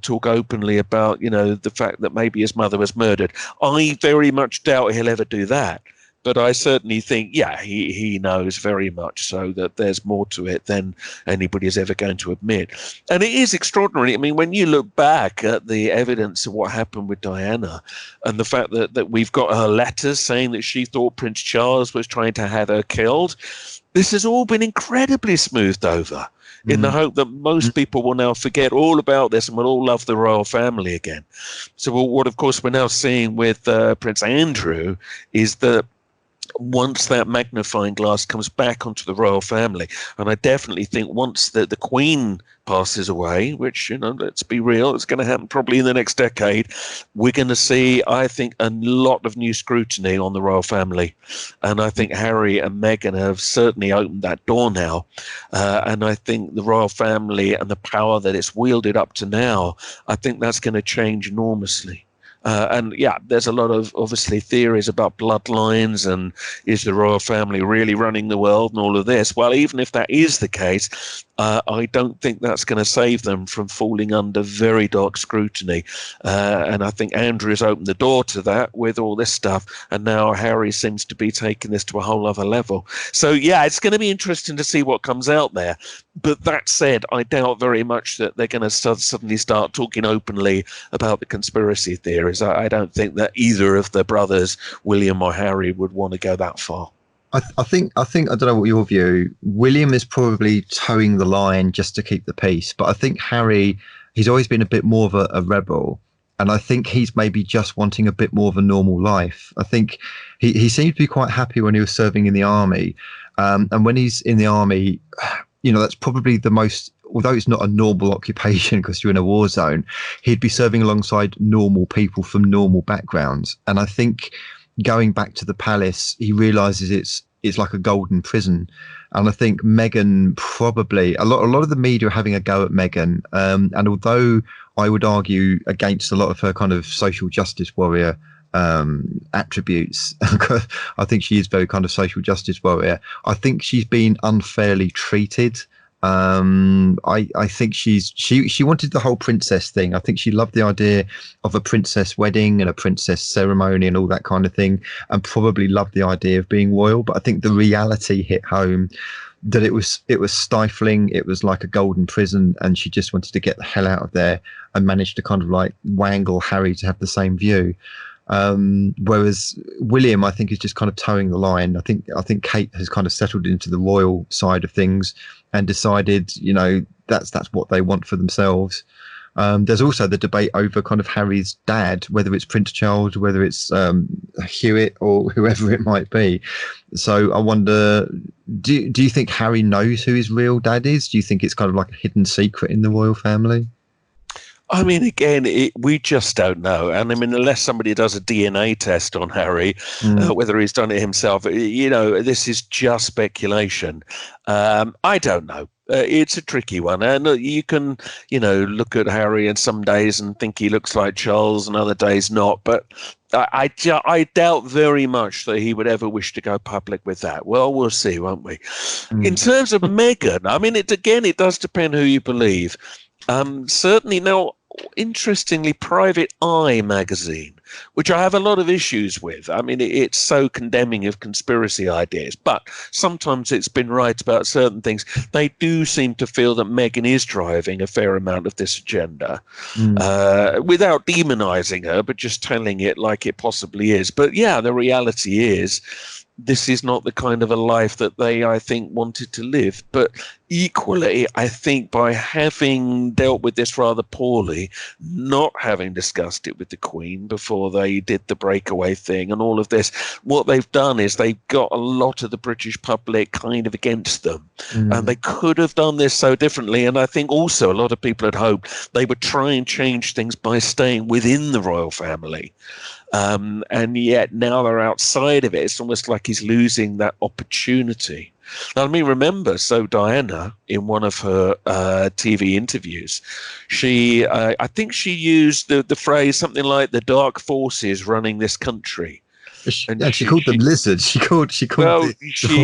talk openly about, the fact that maybe his mother was murdered. I very much doubt he'll ever do that. But I certainly think, he knows very much so that there's more to it than anybody is ever going to admit. And it is extraordinary. I mean, when you look back at the evidence of what happened with Diana and the fact that we've got her letters saying that she thought Prince Charles was trying to have her killed, this has all been incredibly smoothed over in the hope that most people will now forget all about this and will all love the royal family again. So what, of course, we're now seeing with Prince Andrew is that once that magnifying glass comes back onto the royal family, and I definitely think once the Queen passes away, which, let's be real, it's going to happen probably in the next decade, we're going to see, I think, a lot of new scrutiny on the royal family. And I think Harry and Meghan have certainly opened that door now. And I think the royal family and the power that it's wielded up to now, I think that's going to change enormously. And yeah, there's a lot of obviously theories about bloodlines and is the royal family really running the world and all of this. Well, even if that is the case, I don't think that's going to save them from falling under very dark scrutiny. And I think Andrew's opened the door to that with all this stuff. And now Harry seems to be taking this to a whole other level. So, yeah, it's going to be interesting to see what comes out there. But that said, I doubt very much that they're going to suddenly start talking openly about the conspiracy theories. I don't think that either of the brothers, William or Harry, would want to go that far. I think I don't know what your view. William is probably towing the line just to keep the peace, but I think Harry, he's always been a bit more of a rebel, and I think he's maybe just wanting a bit more of a normal life. I think he seemed to be quite happy when he was serving in the army, and when he's in the army, that's probably the most. Although it's not a normal occupation because you're in a war zone, he'd be serving alongside normal people from normal backgrounds, and I think, going back to the palace, he realizes it's like a golden prison. And I think Meghan probably a lot of the media are having a go at Meghan. And although I would argue against a lot of her kind of social justice warrior attributes, I think she is very kind of social justice warrior. I think she's been unfairly treated. I think she wanted the whole princess thing. I think she loved the idea of a princess wedding and a princess ceremony and all that kind of thing, and probably loved the idea of being royal. But I think the reality hit home that it was stifling. It was like a golden prison, and she just wanted to get the hell out of there, and managed to kind of like wangle Harry to have the same view. Whereas William, I think, is just kind of towing the line. I think Kate has kind of settled into the royal side of things and decided, that's what they want for themselves. There's also the debate over kind of Harry's dad, whether it's Prince Charles, whether it's Hewitt or whoever it might be. So I wonder, do you think Harry knows who his real dad is? Do you think it's kind of like a hidden secret in the royal family? I mean, again, we just don't know. And I mean, unless somebody does a DNA test on Harry, whether he's done it himself, this is just speculation. I don't know. It's a tricky one. And you can, look at Harry and some days and think he looks like Charles and other days not. But I doubt very much that he would ever wish to go public with that. Well, we'll see, won't we? In terms of Meghan, I mean, it does depend who you believe. Certainly now, interestingly, Private Eye magazine, which I have a lot of issues with. I mean, it's so condemning of conspiracy ideas, but sometimes it's been right about certain things. They do seem to feel that Meghan is driving a fair amount of this agenda, without demonizing her, but just telling it like it possibly is. But yeah, the reality is, this is not the kind of a life that they, I think, wanted to live. But equally, I think by having dealt with this rather poorly, not having discussed it with the Queen before they did the breakaway thing and all of this, what they've done is they've got a lot of the British public kind of against them. And they could have done this so differently. And I think also a lot of people had hoped they would try and change things by staying within the royal family. And yet now they're outside of it. It's almost like he's losing that opportunity. Now, I mean, remember, so Diana, in one of her TV interviews, I think she used the phrase something like the dark forces running this so she called them lizards. She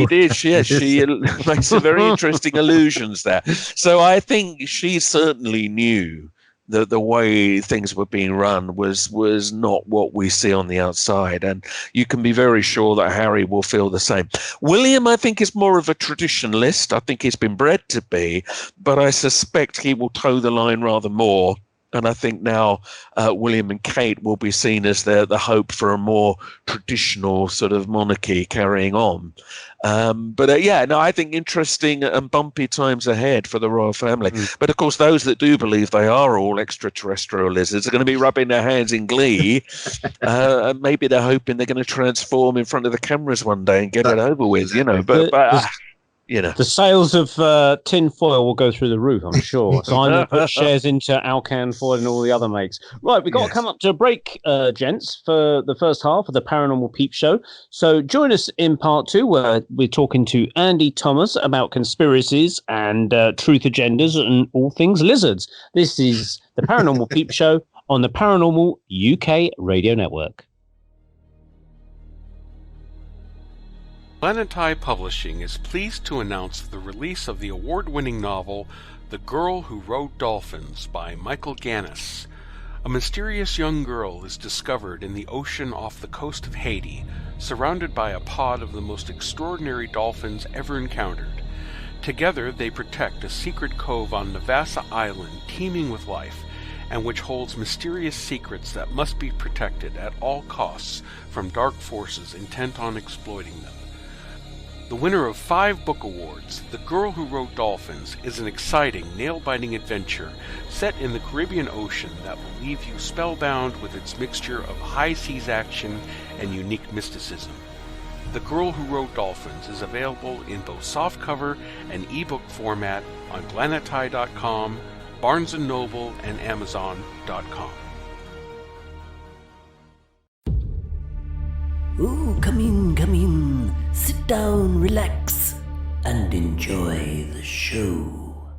did. Yes, she makes some very interesting allusions there. So I think she certainly knew that the way things were being run was not what we see on the outside. And you can be very sure that Harry will feel the same. William, I think, is more of a traditionalist. I think he's been bred to be, but I suspect he will toe the line rather more. And I think now William and Kate will be seen as the hope for a more traditional sort of monarchy carrying on. I think interesting and bumpy times ahead for the royal family. But of course, those that do believe they are all extraterrestrial lizards are going to be rubbing their hands in glee. And maybe they're hoping they're going to transform in front of the cameras one day and get it over with, The sales of tin foil will go through the roof, I'm sure. Simon put shares into Alcan Foil and all the other makes. Right, we've got to come up to a break, gents, for the first half of the Paranormal Peep Show. So join us in part 2, where we're talking to Andy Thomas about conspiracies and truth agendas and all things lizards. This is the Paranormal Peep Show on the Paranormal UK Radio Network. Planetai Publishing is pleased to announce the release of the award-winning novel The Girl Who Rode Dolphins by Michael Ganis. A mysterious young girl is discovered in the ocean off the coast of Haiti, surrounded by a pod of the most extraordinary dolphins ever encountered. Together they protect a secret cove on Navassa Island teeming with life, and which holds mysterious secrets that must be protected at all costs from dark forces intent on exploiting them. The winner of 5 book awards, The Girl Who Rode Dolphins is an exciting, nail-biting adventure set in the Caribbean Ocean that will leave you spellbound with its mixture of high-seas action and unique mysticism. The Girl Who Rode Dolphins is available in both softcover and ebook format on planetai.com, Barnes & Noble, and Amazon.com. Ooh, come in. Sit down, relax, and enjoy the show.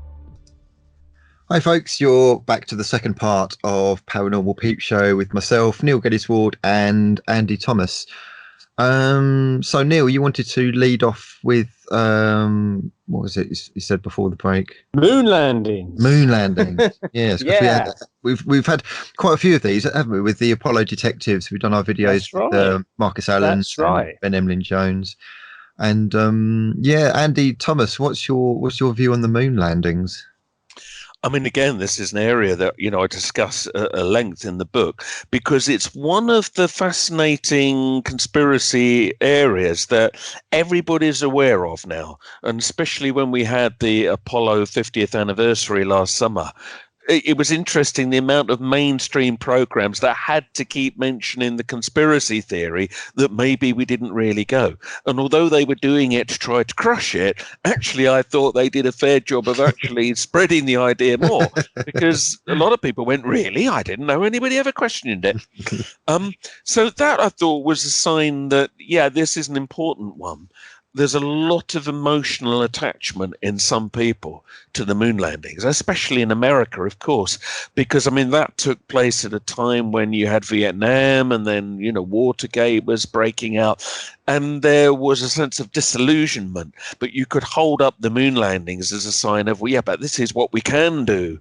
Hi folks, you're back to the second part of Paranormal Peep Show with myself, Neil Geddes-Ward, and Andy Thomas. So Neil, you wanted to lead off with what was it you said before the break? Moon landings. Yes. Yeah. We've had quite a few of these, haven't we? With the Apollo detectives, we've done our videos with Marcus Allen, and Ben Emlyn Jones, and Andy Thomas. What's your view on the moon landings? I mean, again, this is an area that, I discuss at length in the book, because it's one of the fascinating conspiracy areas that everybody's aware of now. And especially when we had the Apollo 50th anniversary last summer, it was interesting the amount of mainstream programs that had to keep mentioning the conspiracy theory that maybe we didn't really go. And although they were doing it to try to crush it, actually I thought they did a fair job of actually spreading the idea more, because a lot of people went, really? I didn't know anybody ever questioned it. So that I thought was a sign that, this is an important one. There's a lot of emotional attachment in some people to the moon landings, especially in America, of course, because, that took place at a time when you had Vietnam and then, Watergate was breaking out, and there was a sense of disillusionment. But you could hold up the moon landings as a sign of, but this is what we can do.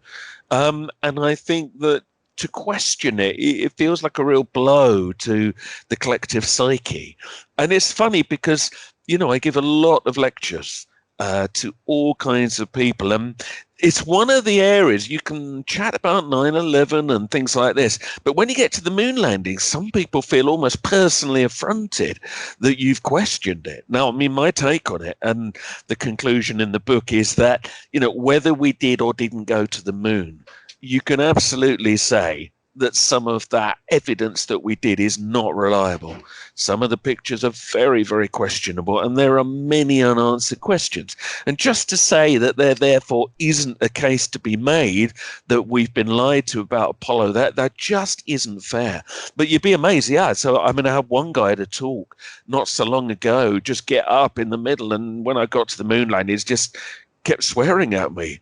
And I think that to question it feels like a real blow to the collective psyche. And it's funny because, I give a lot of lectures to all kinds of people. And it's one of the areas you can chat about 9/11 and things like this. But when you get to the moon landing, some people feel almost personally affronted that you've questioned it. Now, my take on it and the conclusion in the book is that, whether we did or didn't go to the moon, you can absolutely say that some of that evidence that we did is not reliable. Some of the pictures are very, very questionable, and there are many unanswered questions. And just to say that there therefore isn't a case to be made that we've been lied to about Apollo, that just isn't fair. But you'd be amazed, So I had one guy at a talk not so long ago just get up in the middle, and when I got to the moon landing, he's just kept swearing at me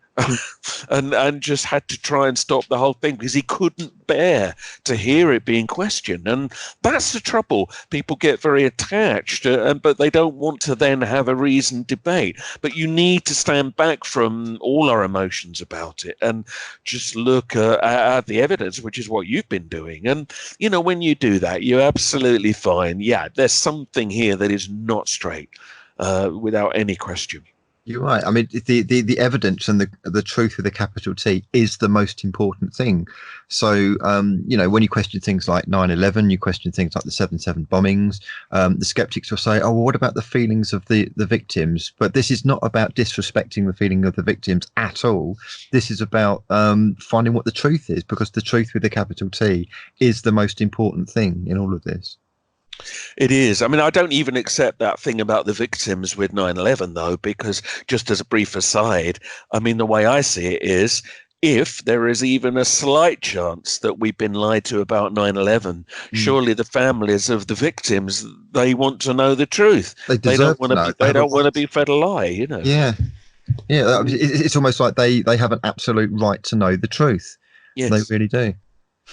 and just had to try and stop the whole thing because he couldn't bear to hear it being questioned. And that's the trouble. People get very attached, but they don't want to then have a reasoned debate. But you need to stand back from all our emotions about it and just look at the evidence, which is what you've been doing. And, when you do that, you're absolutely fine. There's something here that is not straight without any question. You're right. I mean, the evidence and the truth with a capital T is the most important thing. So, when you question things like 9/11, you question things like the 7/7 bombings, the skeptics will say, oh, well, what about the feelings of the victims? But this is not about disrespecting the feeling of the victims at all. This is about finding what the truth is, because the truth with a capital T is the most important thing in all of this. It is. I mean, I don't even accept that thing about the victims with 9/11, though, because just as a brief aside, I mean, the way I see it is, if there is even a slight chance that we've been lied to about 9/11, surely the families of the victims, they want to know the truth. They don't want to. They don't want to be fed a lie, Yeah. It's almost like they have an absolute right to know the truth. Yes. They really do.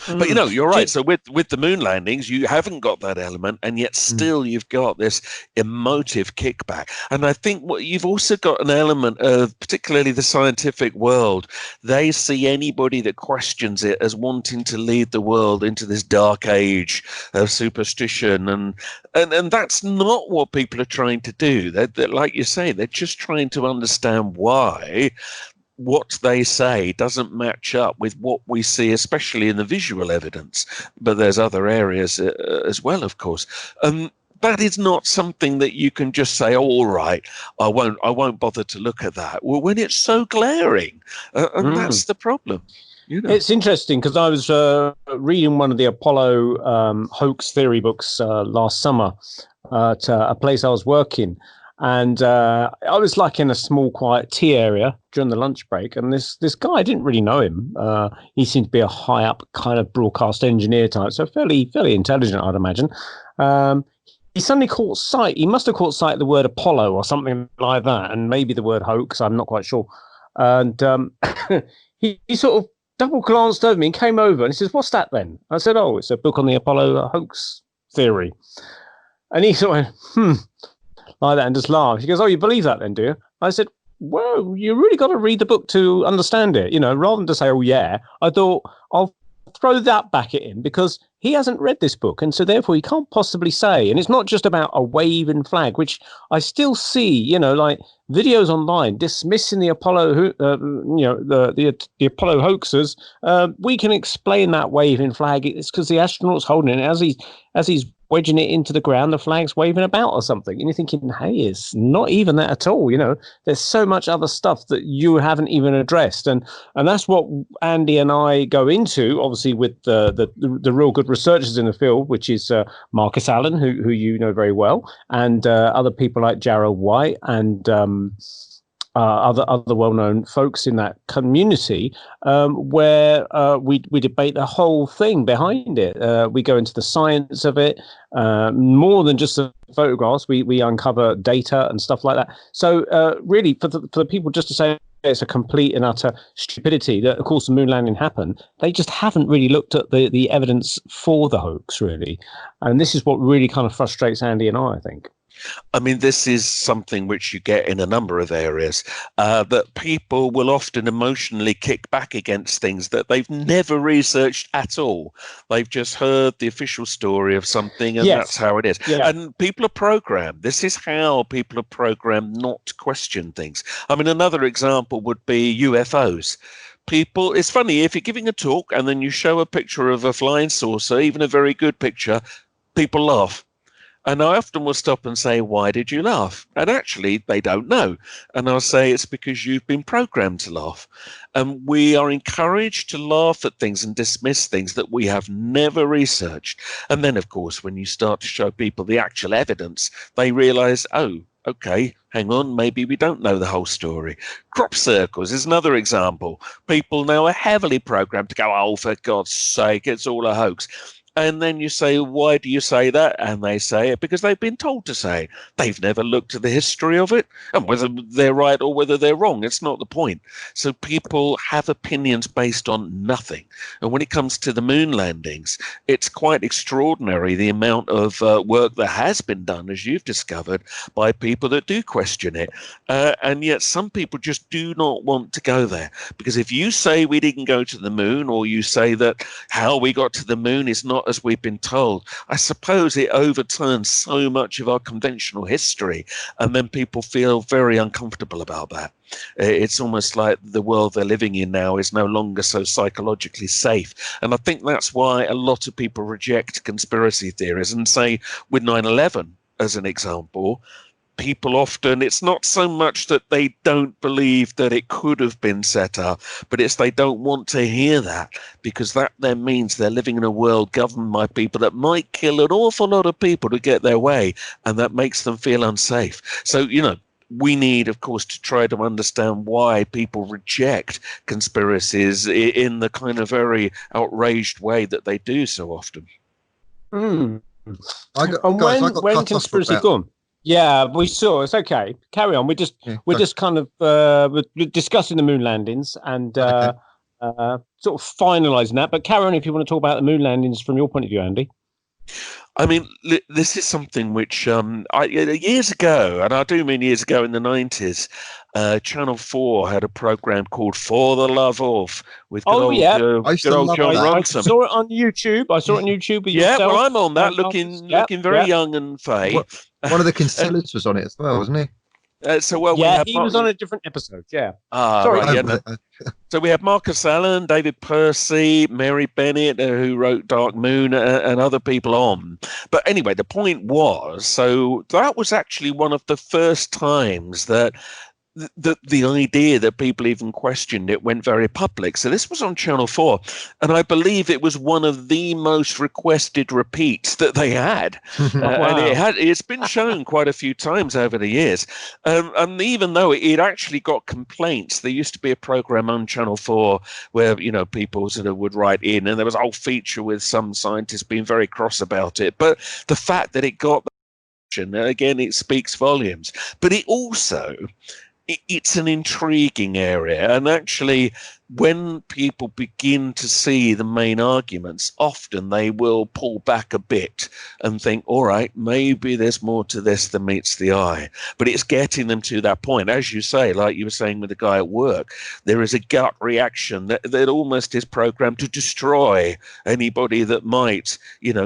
But you're right. So with the moon landings, you haven't got that element, and yet still you've got this emotive kickback. And I think you've also got an element of, particularly the scientific world, they see anybody that questions it as wanting to lead the world into this dark age of superstition, and that's not what people are trying to do. They're, like you say, they're just trying to understand why what they say doesn't match up with what we see, especially in the visual evidence. But there's other areas as well, of course. That is not something that you can just say, oh, all right, I won't bother to look at that. Well, when it's so glaring, and that's the problem. It's interesting because I was reading one of the Apollo hoax theory books last summer at a place I was working. And I was like in a small, quiet tea area during the lunch break. And this guy, I didn't really know him. He seemed to be a high up kind of broadcast engineer type. So fairly intelligent, I'd imagine. He suddenly caught sight. He must have caught sight of the word Apollo or something like that. And maybe the word hoax. I'm not quite sure. And he sort of double glanced over me and came over and he says, what's that then? I said, oh, it's a book on the Apollo hoax theory. And he sort of went, like that, and just laughed. He goes, oh, you believe that then, do you? I said, well, you really got to read the book to understand it, rather than to say, oh, yeah. I thought, I'll throw that back at him because he hasn't read this book. And so therefore he can't possibly say, and it's not just about a waving flag, which I still see, like videos online dismissing the Apollo, the Apollo hoaxers. We can explain that waving flag. It's because the astronaut's holding it as he's wedging it into the ground, the flag's waving about or something. And you're thinking, hey, it's not even that at all. There's so much other stuff that you haven't even addressed. And that's what Andy and I go into, obviously, with the real good researchers in the field, which is Marcus Allen, who you know very well, and other people like Jarrell White and other well-known folks in that community, where we debate the whole thing behind it. We go into the science of it, more than just the photographs. We uncover data and stuff like that. So really, for the people just to say it's a complete and utter stupidity that, of course, the moon landing happened, they just haven't really looked at the evidence for the hoax, really. And this is what really kind of frustrates Andy and I think. I mean, this is something which you get in a number of areas, that people will often emotionally kick back against things that they've never researched at all. They've just heard the official story of something, and that's how it is. Yeah. And people are programmed. This is how people are programmed not to question things. I mean, another example would be UFOs. People, it's funny, if you're giving a talk and then you show a picture of a flying saucer, even a very good picture, people laugh. And I often will stop and say, why did you laugh? And actually, they don't know. And I'll say, it's because you've been programmed to laugh. And we are encouraged to laugh at things and dismiss things that we have never researched. And then, of course, when you start to show people the actual evidence, they realize, oh, okay, hang on, maybe we don't know the whole story. Crop circles is another example. People now are heavily programmed to go, oh, for God's sake, it's all a hoax. And then you say, why do you say that? And they say it because they've been told to say it. They've never looked at the history of it. And whether they're right or whether they're wrong, it's not the point. So people have opinions based on nothing. And when it comes to the moon landings, it's quite extraordinary the amount of work that has been done, as you've discovered, by people that do question it. And yet some people just do not want to go there. Because if you say we didn't go to the moon, or you say that how we got to the moon is not not as we've been told, I suppose it overturns so much of our conventional history, and then people feel very uncomfortable about that. It's almost like the world they're living in now is no longer so psychologically safe. And I think that's why a lot of people reject conspiracy theories. And say with 9/11 as an example, people often, it's not so much that they don't believe that it could have been set up, but it's they don't want to hear that, because that then means they're living in a world governed by people that might kill an awful lot of people to get their way, and that makes them feel unsafe. So, we need, of course, to try to understand why people reject conspiracies in the kind of very outraged way that they do so often. And guys, when conspiracy gone? Yeah, we saw. It's okay. Carry on. We're just kind of we're discussing the moon landings and sort of finalising that. But carry on if you want to talk about the moon landings from your point of view, Andy. I mean, this is something which years ago, and I do mean years ago in the 90s, Channel 4 had a program called For the Love Of with good old John Ronson. I saw it on YouTube. With yourself. Well, I'm on that, looking very young and fey. One of the Kinsellers was on it as well, wasn't he? He was on a different episode. Yeah. Sorry. So we had Marcus Allen, David Percy, Mary Bennett, who wrote Dark Moon, and other people on. But anyway, the point was, so that was actually one of the first times that the idea that people even questioned it went very public. So this was on Channel 4, and I believe it was one of the most requested repeats that they had. And it's been shown quite a few times over the years. And even though it actually got complaints, there used to be a program on Channel 4 where, people sort of would write in, and there was a whole feature with some scientists being very cross about it. But the fact that it got again, it speaks volumes. But it also, it's an intriguing area, and actually when people begin to see the main arguments, often they will pull back a bit and think, all right, maybe there's more to this than meets the eye. But it's getting them to that point. As you say, like you were saying with the guy at work, there is a gut reaction that almost is programmed to destroy anybody that might,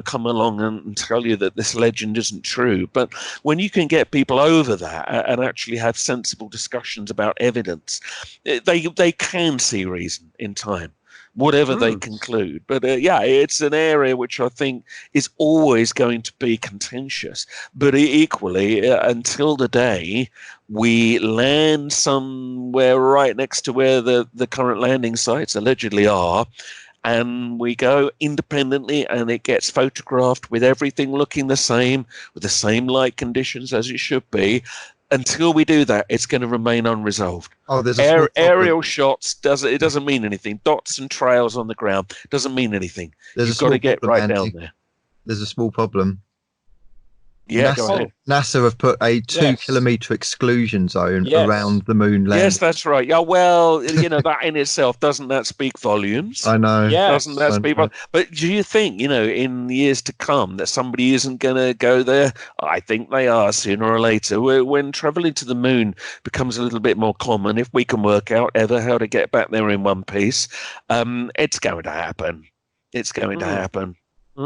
come along and tell you that this legend isn't true. But when you can get people over that and actually have sensible discussions about evidence, they can see reason in time, whatever they conclude. But it's an area which I think is always going to be contentious. But equally, until the day we land somewhere right next to where the current landing sites allegedly are, and we go independently and it gets photographed with everything looking the same, with the same light conditions as it should be, until we do that, it's going to remain unresolved. There's aerial shots doesn't mean anything. Dots and trails on the ground doesn't mean anything. You've got to get right down there. There's a small problem. Yeah, go ahead. NASA have put a 2-kilometer exclusion zone around the moon landing. Yes, that's right. Yeah, well, that in itself, doesn't that speak volumes? I know. Yeah, doesn't that speak volumes? But do you think, in years to come, that somebody isn't going to go there? I think they are sooner or later. When traveling to the moon becomes a little bit more common, if we can work out ever how to get back there in one piece, it's going to happen. It's going to happen.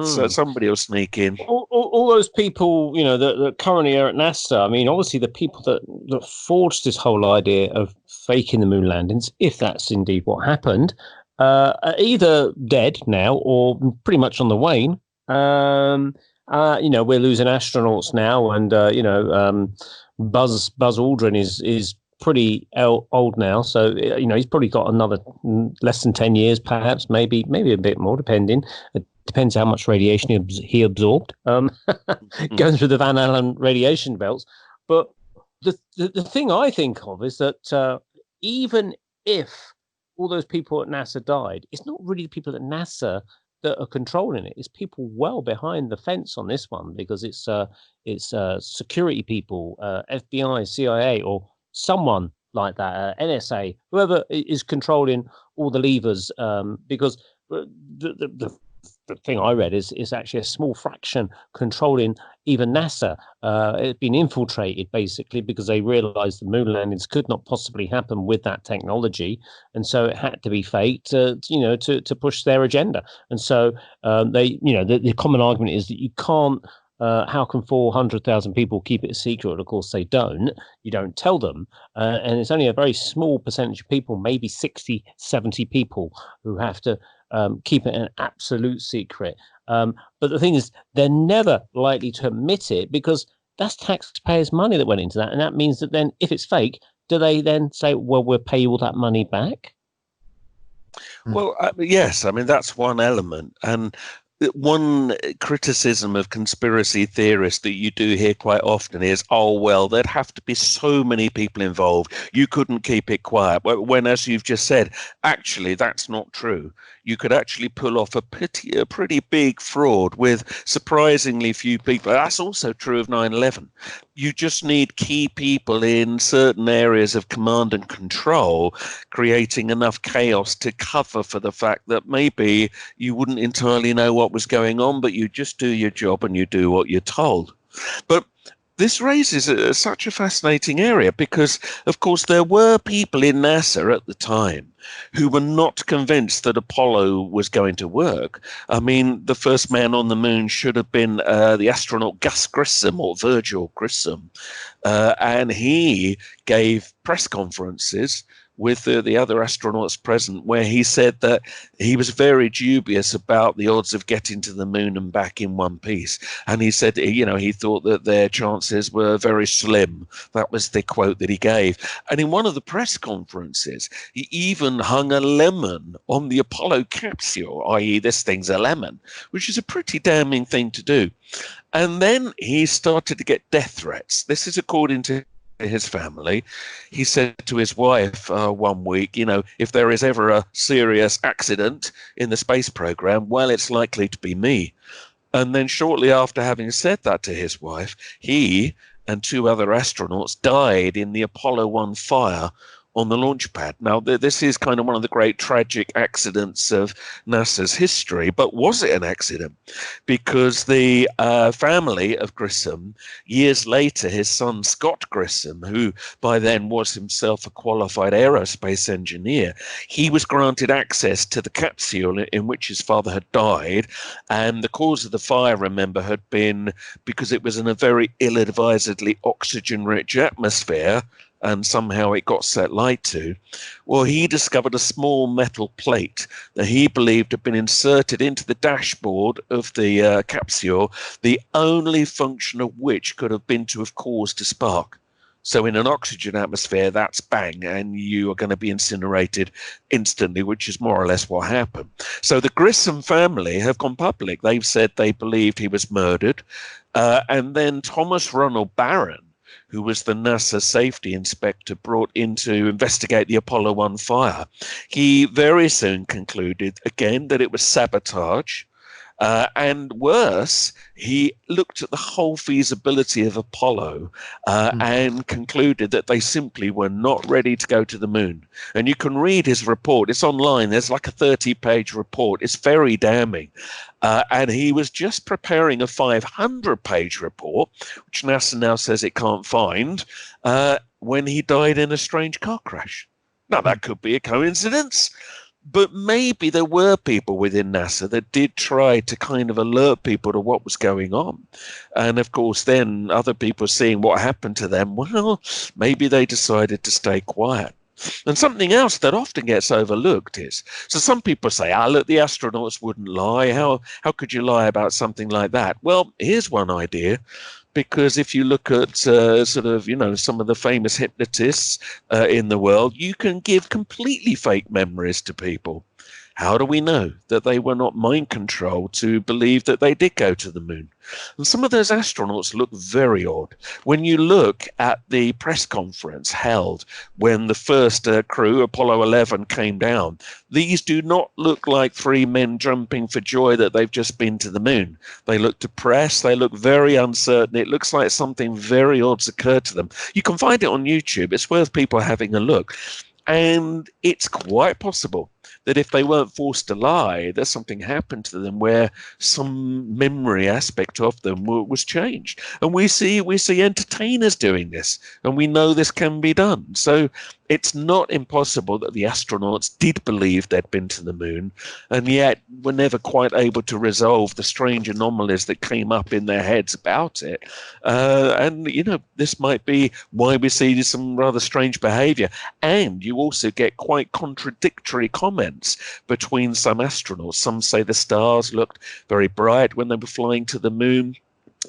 So somebody will sneak in. All those people, that currently are at NASA. I mean, obviously the people that forged this whole idea of faking the moon landings, if that's indeed what happened, are either dead now or pretty much on the wane. We're losing astronauts now, and Buzz Aldrin is pretty old now, so he's probably got another less than 10 years, perhaps, maybe a bit more, depending. It depends how much radiation he absorbed, going through the Van Allen radiation belts. But the thing I think of is that even if all those people at NASA died, it's not really the people at NASA that are controlling it. It's people well behind the fence on this one, because it's security people, FBI, CIA, or someone like that, NSA, whoever is controlling all the levers, because the the thing I read is actually a small fraction controlling even NASA. It's been infiltrated basically because they realized the moon landings could not possibly happen with that technology. And so it had to be faked, to push their agenda. And so the common argument is that you can't, how can 400,000 people keep it a secret? And of course they don't. You don't tell them. And it's only a very small percentage of people, maybe 60, 70 people who have to keep it an absolute secret. But the thing is, they're never likely to admit it because that's taxpayers' money that went into that. And that means that then if it's fake, do they then say, well, we'll pay you all that money back? Well, yes. I mean, that's one element. And one criticism of conspiracy theorists that you do hear quite often is, oh, well, there'd have to be so many people involved. You couldn't keep it quiet. When, as you've just said, actually, that's not true. You could actually pull off a pretty big fraud with surprisingly few people. That's also true of 9/11. You just need key people in certain areas of command and control, creating enough chaos to cover for the fact that maybe you wouldn't entirely know what was going on, but you just do your job and you do what you're told. But this raises such a fascinating area because, of course, there were people in NASA at the time who were not convinced that Apollo was going to work. I mean, the first man on the moon should have been the astronaut Gus Grissom or Virgil Grissom, and he gave press conferences with the other astronauts present, where he said that he was very dubious about the odds of getting to the moon and back in one piece. And he said, he thought that their chances were very slim. That was the quote that he gave. And in one of the press conferences, he even hung a lemon on the Apollo capsule, i.e. this thing's a lemon, which is a pretty damning thing to do. And then he started to get death threats. This is according to his family. He said to his wife one week, if there is ever a serious accident in the space program, well, it's likely to be me. And then shortly after having said that to his wife, he and two other astronauts died in the Apollo 1 fire on the launch pad. Now, this is kind of one of the great tragic accidents of NASA's history, but was it an accident? Because the family of Grissom, years later, his son Scott Grissom, who by then was himself a qualified aerospace engineer, he was granted access to the capsule in which his father had died. And the cause of the fire, remember, had been because it was in a very ill-advisedly oxygen-rich atmosphere, and somehow it got set light to. Well, he discovered a small metal plate that he believed had been inserted into the dashboard of the capsule, the only function of which could have been to have caused a spark. So in an oxygen atmosphere, that's bang, and you are going to be incinerated instantly, which is more or less what happened. So the Grissom family have gone public. They've said they believed he was murdered. And then Thomas Ronald Barron, who was the NASA safety inspector brought in to investigate the Apollo 1 fire, he very soon concluded, again, that it was sabotage. And worse, he looked at the whole feasibility of Apollo and concluded that they simply were not ready to go to the moon. And you can read his report. It's online. There's like a 30-page report. It's very damning. And he was just preparing a 500-page report, which NASA now says it can't find, when he died in a strange car crash. Now, that could be a coincidence. But maybe there were people within NASA that did try to kind of alert people to what was going on. And of course, then other people seeing what happened to them, well, maybe they decided to stay quiet. And something else that often gets overlooked is, so some people say, look, the astronauts wouldn't lie. How could you lie about something like that? Well, here's one idea. Because if you look at some of the famous hypnotists in the world, you can give completely fake memories to people. How do we know that they were not mind controlled to believe that they did go to the moon? And some of those astronauts look very odd. When you look at the press conference held when the first crew, Apollo 11, came down, these do not look like three men jumping for joy that they've just been to the moon. They look depressed. They look very uncertain. It looks like something very odd's occurred to them. You can find it on YouTube. It's worth people having a look. And it's quite possible that if they weren't forced to lie, that something happened to them where some memory aspect of them was changed. And we see entertainers doing this, and we know this can be done. So it's not impossible that the astronauts did believe they'd been to the moon, and yet were never quite able to resolve the strange anomalies that came up in their heads about it. And, this might be why we see some rather strange behavior. And you also get quite contradictory comments between some astronauts. Some say the stars looked very bright when they were flying to the moon.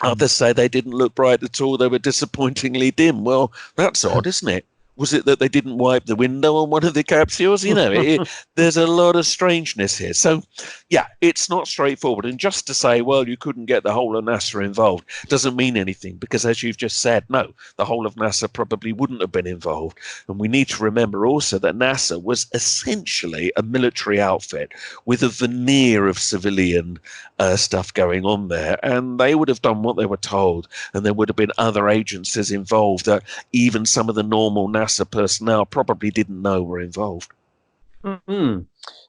Others say they didn't look bright at all. They were disappointingly dim. Well, that's odd, isn't it? Was it that they didn't wipe the window on one of the capsules? There's a lot of strangeness here. So, yeah, it's not straightforward. And just to say, well, you couldn't get the whole of NASA involved doesn't mean anything, because as you've just said, no, the whole of NASA probably wouldn't have been involved. And we need to remember also that NASA was essentially a military outfit with a veneer of civilian stuff going on there. And they would have done what they were told. And there would have been other agencies involved that even some of the normal NASA personnel probably didn't know were involved. Mm-hmm.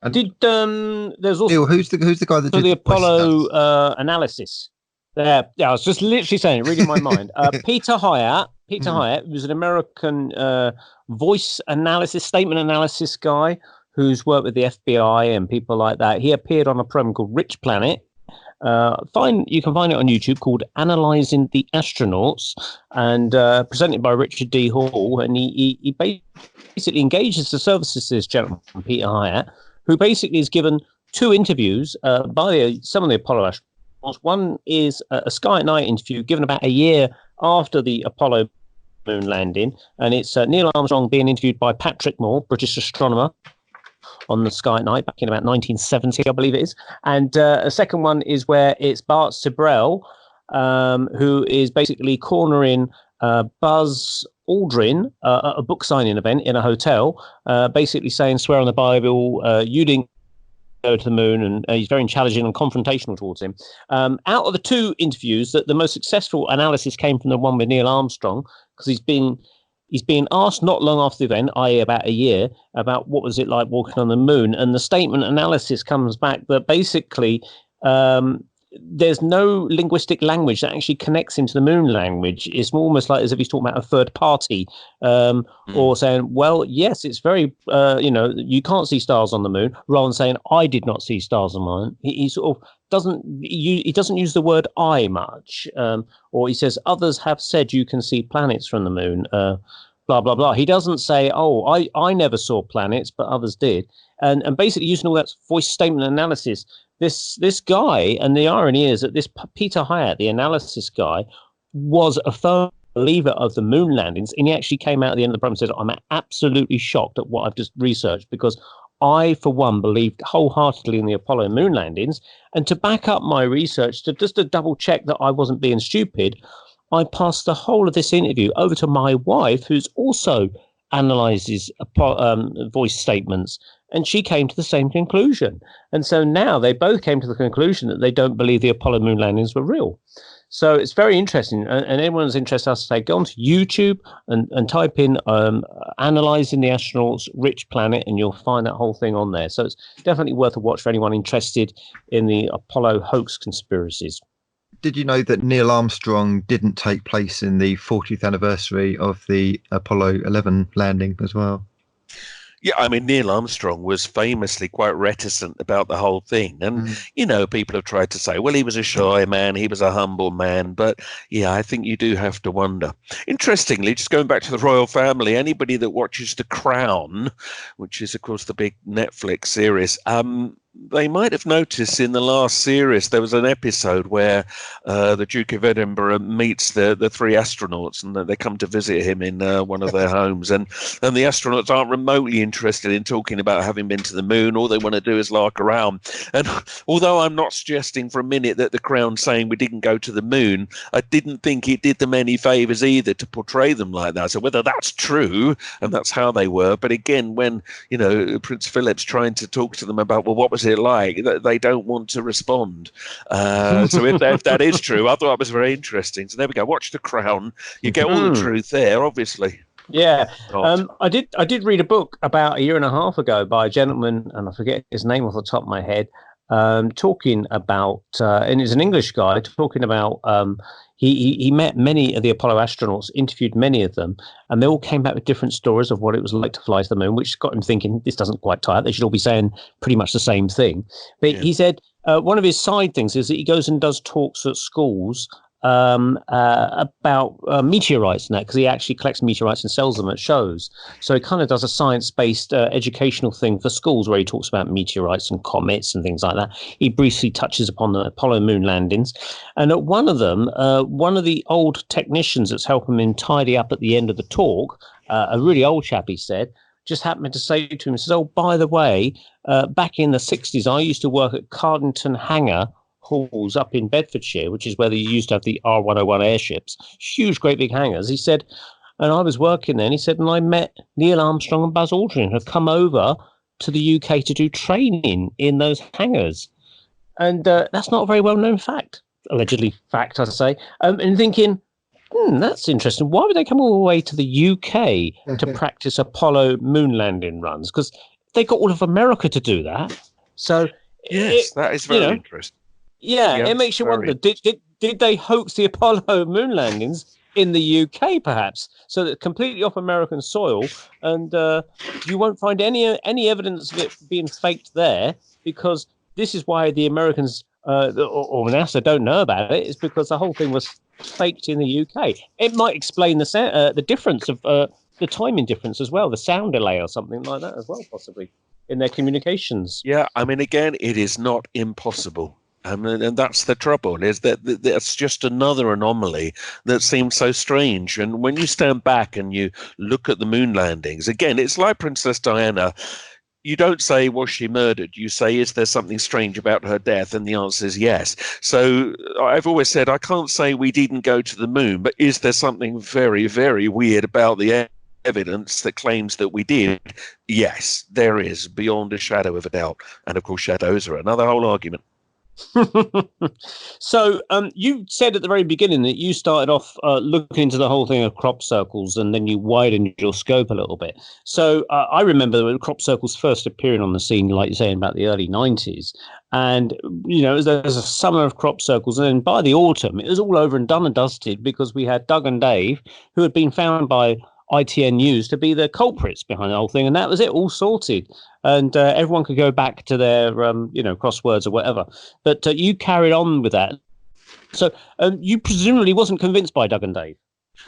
And there's also Neil, who's the guy that did the Apollo analysis? Yeah, I was just literally saying, reading my mind. Peter Hyatt. Peter Hyatt was an American voice analysis, statement analysis guy who's worked with the FBI and people like that. He appeared on a program called Rich Planet. You can find it on YouTube, called Analyzing the Astronauts, and presented by Richard D. Hall. And he basically engages the services of this gentleman, Peter Hyatt, who basically is given 2 interviews by some of the Apollo astronauts. One is a Sky at Night interview given about a year after the Apollo moon landing, and it's Neil Armstrong being interviewed by Patrick Moore, British astronomer, on the Sky at Night back in about 1970, I believe it is. And a second one is where it's Bart Sibrel, who is basically cornering Buzz Aldrin at a book signing event in a hotel, basically saying, swear on the Bible, you didn't go to the moon, and he's very challenging and confrontational towards him. Out of the 2 interviews, that the most successful analysis came from the one with Neil Armstrong, because he's been asked not long after the event, i.e. about a year, about what was it like walking on the moon. And the statement analysis comes back that basically there's no linguistic language that actually connects into the moon language. It's almost like as if he's talking about a third party, or saying, well, yes, it's very, you can't see stars on the moon, rather than saying, I did not see stars on the moon. He sort of doesn't use the word I much, or he says, others have said you can see planets from the moon, blah, blah, blah. He doesn't say, oh, I never saw planets, but others did. And basically using all that voice statement analysis, this guy, and the irony is that this Peter Hyatt, the analysis guy, was a firm believer of the moon landings, and he actually came out at the end of the program and said, I'm absolutely shocked at what I've just researched, because I, for one, believed wholeheartedly in the Apollo moon landings. And to back up my research, to double check that I wasn't being stupid, I passed the whole of this interview over to my wife, who's also analyzes voice statements, and she came to the same conclusion. And so now they both came to the conclusion that they don't believe the Apollo moon landings were real. So it's very interesting, and anyone's interested, I'll say, go onto YouTube and type in Analyzing the Astronauts, Rich Planet, and you'll find that whole thing on there. So it's definitely worth a watch for anyone interested in the Apollo hoax conspiracies. Did you know that Neil Armstrong didn't take place in the 40th anniversary of the Apollo 11 landing as well? Yeah, I mean, Neil Armstrong was famously quite reticent about the whole thing. And, people have tried to say, well, he was a shy man, he was a humble man. But, yeah, I think you do have to wonder. Interestingly, just going back to the royal family, anybody that watches The Crown, which is, of course, the big Netflix series, they might have noticed in the last series there was an episode where the Duke of Edinburgh meets the 3 astronauts, and they come to visit him in one of their homes, and the astronauts aren't remotely interested in talking about having been to the moon. All they want to do is lark around. And although I'm not suggesting for a minute that the Crown's saying we didn't go to the moon, I didn't think it did them any favors either to portray them like that. So whether that's true and that's how they were, but again, when Prince Philip's trying to talk to them about, well, what was it like, they don't want to respond. So if that is true, I thought it was very interesting. So there we go. Watch The Crown. You get all the truth there, obviously. Yeah, Not. I did read a book about a year and a half ago by a gentleman, and I forget his name off the top of my head, talking about, and it's an English guy talking about. He met many of the Apollo astronauts, interviewed many of them, and they all came back with different stories of what it was like to fly to the moon, which got him thinking this doesn't quite tie up. They should all be saying pretty much the same thing. But Yeah. he said one of his side things is that he goes and does talks at schools about meteorites and that, because he actually collects meteorites and sells them at shows. So he kind of does a science-based educational thing for schools where he talks about meteorites and comets and things like that. He briefly touches upon the Apollo moon landings. And at one of them, one of the old technicians that's helping him tidy up at the end of the talk, a really old chap, he said, just happened to say to him, says, "Oh, by the way, back in the 60s, I used to work at Cardington Hangar Halls up in Bedfordshire, which is where they used to have the R101 airships, huge, great big hangars." He said, and I was working there, and he said, and I met Neil Armstrong and Buzz Aldrin, who had come over to the UK to do training in those hangars. And that's not a very well-known fact, allegedly fact, I'd say. And thinking, that's interesting. Why would they come all the way to the UK to practice Apollo moon landing runs? Because they got all of America to do that. So Yes, that is very interesting. Yeah, Yes, it makes you very. wonder, did they hoax the Apollo moon landings in the UK, perhaps, so that completely off American soil, and you won't find any evidence of it being faked there, because this is why the Americans or NASA don't know about it, is because the whole thing was faked in the UK. It might explain the difference of the timing difference as well, the sound delay or something like that as well, possibly, in their communications. Yeah, I mean, again, it is not impossible. And that's the trouble, is that that's just another anomaly that seems so strange. And when you stand back and you look at the moon landings, again, it's like Princess Diana. You don't say, was she murdered? You say, is there something strange about her death? And the answer is yes. So I've always said, I can't say we didn't go to the moon, but is there something very, very weird about the evidence that claims that we did? Yes, there is, beyond a shadow of a doubt. And of course, shadows are another whole argument. So you said at the very beginning that you started off looking into the whole thing of crop circles, and then you widened your scope a little bit. So I remember when crop circles first appearing on the scene, like you're saying, about the early 90s. And, there was a summer of crop circles. And then by the autumn, it was all over and done and dusted, because we had Doug and Dave, who had been found by ITN News to be the culprits behind the whole thing, and that was it, all sorted, and everyone could go back to their crosswords or whatever. But you carried on with that, so you presumably wasn't convinced by Doug and Dave.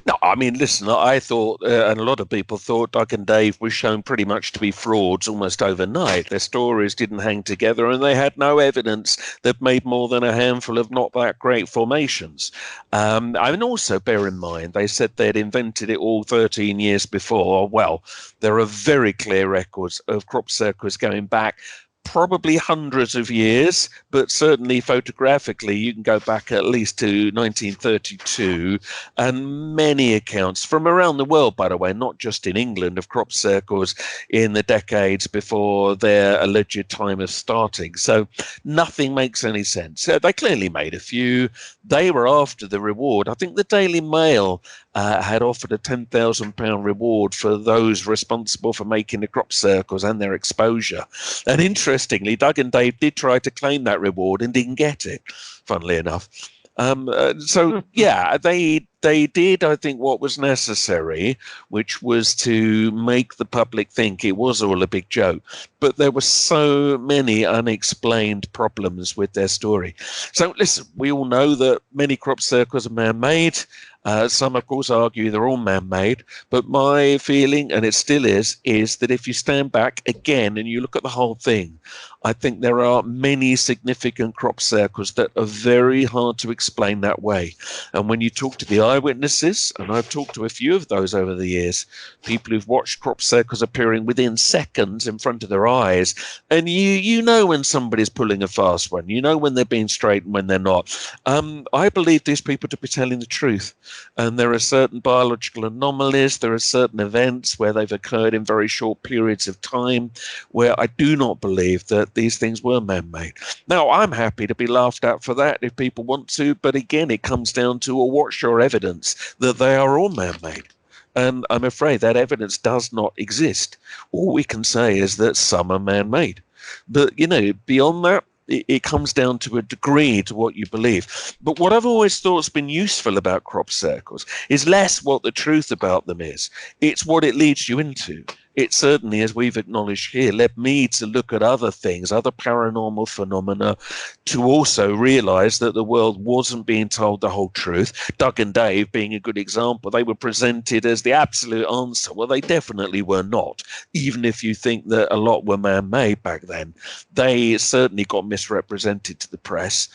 No, I mean, listen, I thought, and a lot of people thought, Doug and Dave was shown pretty much to be frauds almost overnight. Their stories didn't hang together, and they had no evidence that made more than a handful of not that great formations. And also bear in mind, they said they'd invented it all 13 years before. Well, there are very clear records of crop circles going back probably hundreds of years, but certainly photographically you can go back at least to 1932, and many accounts from around the world, by the way, not just in England, of crop circles in the decades before their alleged time of starting. So nothing makes any sense. They clearly made a few. They were after the reward. I think the Daily Mail had offered a £10,000 reward for those responsible for making the crop circles and their exposure. And interestingly, Doug and Dave did try to claim that reward and didn't get it, funnily enough. They did, I think, what was necessary, which was to make the public think it was all a big joke. But there were so many unexplained problems with their story. So listen, we all know that many crop circles are man-made. Some, of course, argue they're all man-made. But my feeling, and it still is that if you stand back again and you look at the whole thing, I think there are many significant crop circles that are very hard to explain that way. And when you talk to the eyewitnesses, and I've talked to a few of those over the years, people who've watched crop circles appearing within seconds in front of their eyes, and you know when somebody's pulling a fast one, you know when they're being straight and when they're not. I believe these people to be telling the truth. And there are certain biological anomalies, there are certain events where they've occurred in very short periods of time where I do not believe that these things were man-made. Now, I'm happy to be laughed at for that if people want to, but again, it comes down to, well, what's your evidence that they are all man-made? And I'm afraid that evidence does not exist. All we can say is that some are man-made. But, beyond that, it comes down to a degree to what you believe. But what I've always thought has been useful about crop circles is less what the truth about them is. It's what it leads you into. It certainly, as we've acknowledged here, led me to look at other things, other paranormal phenomena, to also realize that the world wasn't being told the whole truth. Doug and Dave being a good example, they were presented as the absolute answer. Well, they definitely were not, even if you think that a lot were man-made back then. They certainly got misrepresented to the press.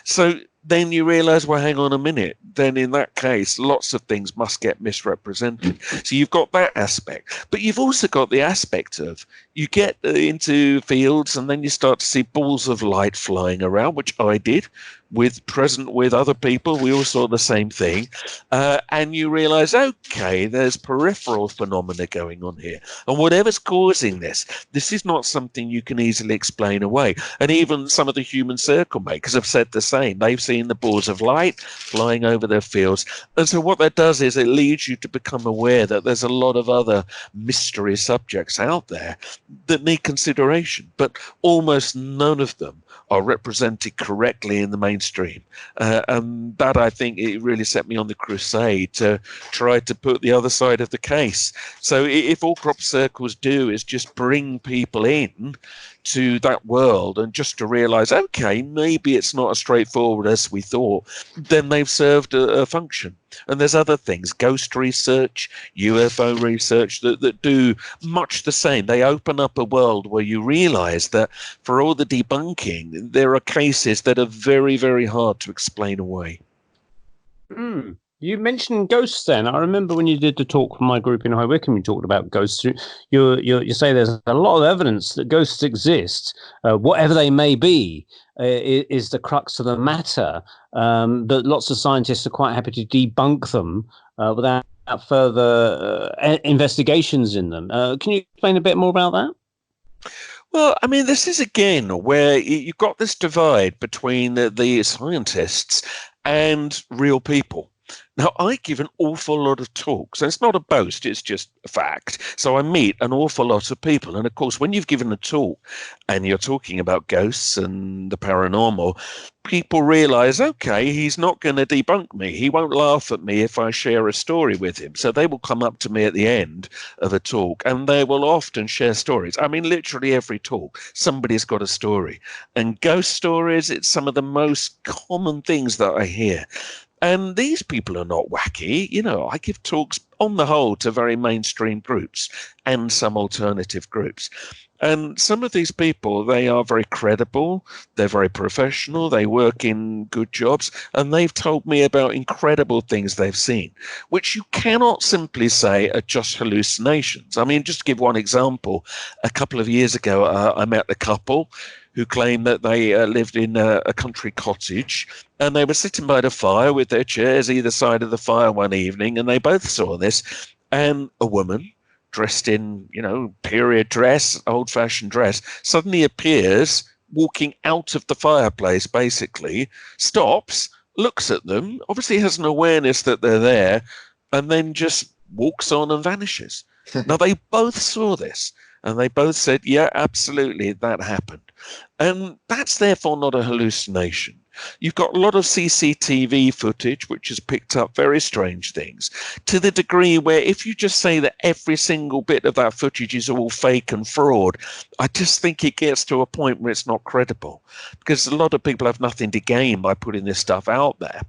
So then you realize, well, hang on a minute. Then in that case, lots of things must get misrepresented. So you've got that aspect. But you've also got the aspect of you get into fields and then you start to see balls of light flying around, which I did present with other people. We all saw the same thing. And you realize, okay, there's peripheral phenomena going on here. And whatever's causing this is not something you can easily explain away. And even some of the human circle makers have said the same. They've seen the balls of light flying over their fields. And so what that does is it leads you to become aware that there's a lot of other mystery subjects out there that need consideration, but almost none of them are represented correctly in the mainstream. And that, I think, it really set me on the crusade to try to put the other side of the case. So if all crop circles do is just bring people in to that world and just to realize, okay, maybe it's not as straightforward as we thought, then they've served a function. And there's other things, ghost research, UFO research, that do much the same. They open up a world where you realize that for all the debunking, there are cases that are very, very hard to explain away. You mentioned ghosts then. I remember when you did the talk for my group in High Wycombe, you talked about ghosts. You say there's a lot of evidence that ghosts exist, whatever they may be, is the crux of the matter. But lots of scientists are quite happy to debunk them without further investigations in them. Can you explain a bit more about that? Well, I mean, this is again where you've got this divide between the scientists and real people. Now, I give an awful lot of talks, and it's not a boast, it's just a fact. So I meet an awful lot of people. And of course, when you've given a talk and you're talking about ghosts and the paranormal, people realize, okay, he's not going to debunk me. He won't laugh at me if I share a story with him. So they will come up to me at the end of a talk and they will often share stories. I mean, literally every talk, somebody's got a story. And ghost stories, it's some of the most common things that I hear. And these people are not wacky. I give talks on the whole to very mainstream groups and some alternative groups. And some of these people, they are very credible. They're very professional. They work in good jobs. And they've told me about incredible things they've seen, which you cannot simply say are just hallucinations. I mean, just to give one example, a couple of years ago, I met a couple who claimed that they lived in a country cottage, and they were sitting by the fire with their chairs either side of the fire one evening, and they both saw this, and a woman dressed in, period dress, old-fashioned dress, suddenly appears walking out of the fireplace, basically, stops, looks at them, obviously has an awareness that they're there, and then just walks on and vanishes. Now, they both saw this, and they both said, yeah, absolutely, that happened. And that's therefore not a hallucination. You've got a lot of CCTV footage which has picked up very strange things, to the degree where if you just say that every single bit of that footage is all fake and fraud, I just think it gets to a point where it's not credible, because a lot of people have nothing to gain by putting this stuff out there.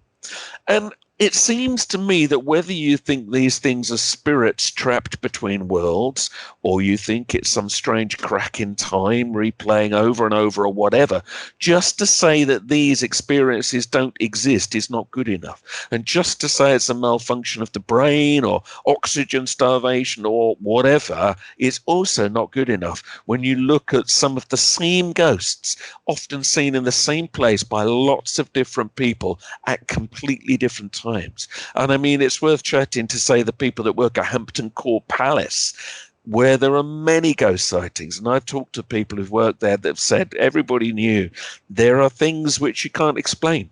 And it seems to me that whether you think these things are spirits trapped between worlds, or you think it's some strange crack in time replaying over and over or whatever, just to say that these experiences don't exist is not good enough. And just to say it's a malfunction of the brain or oxygen starvation or whatever is also not good enough when you look at some of the same ghosts often seen in the same place by lots of different people at completely different times. And I mean, it's worth chatting to say the people that work at Hampton Court Palace, where there are many ghost sightings. And I've talked to people who've worked there that have said everybody knew there are things which you can't explain.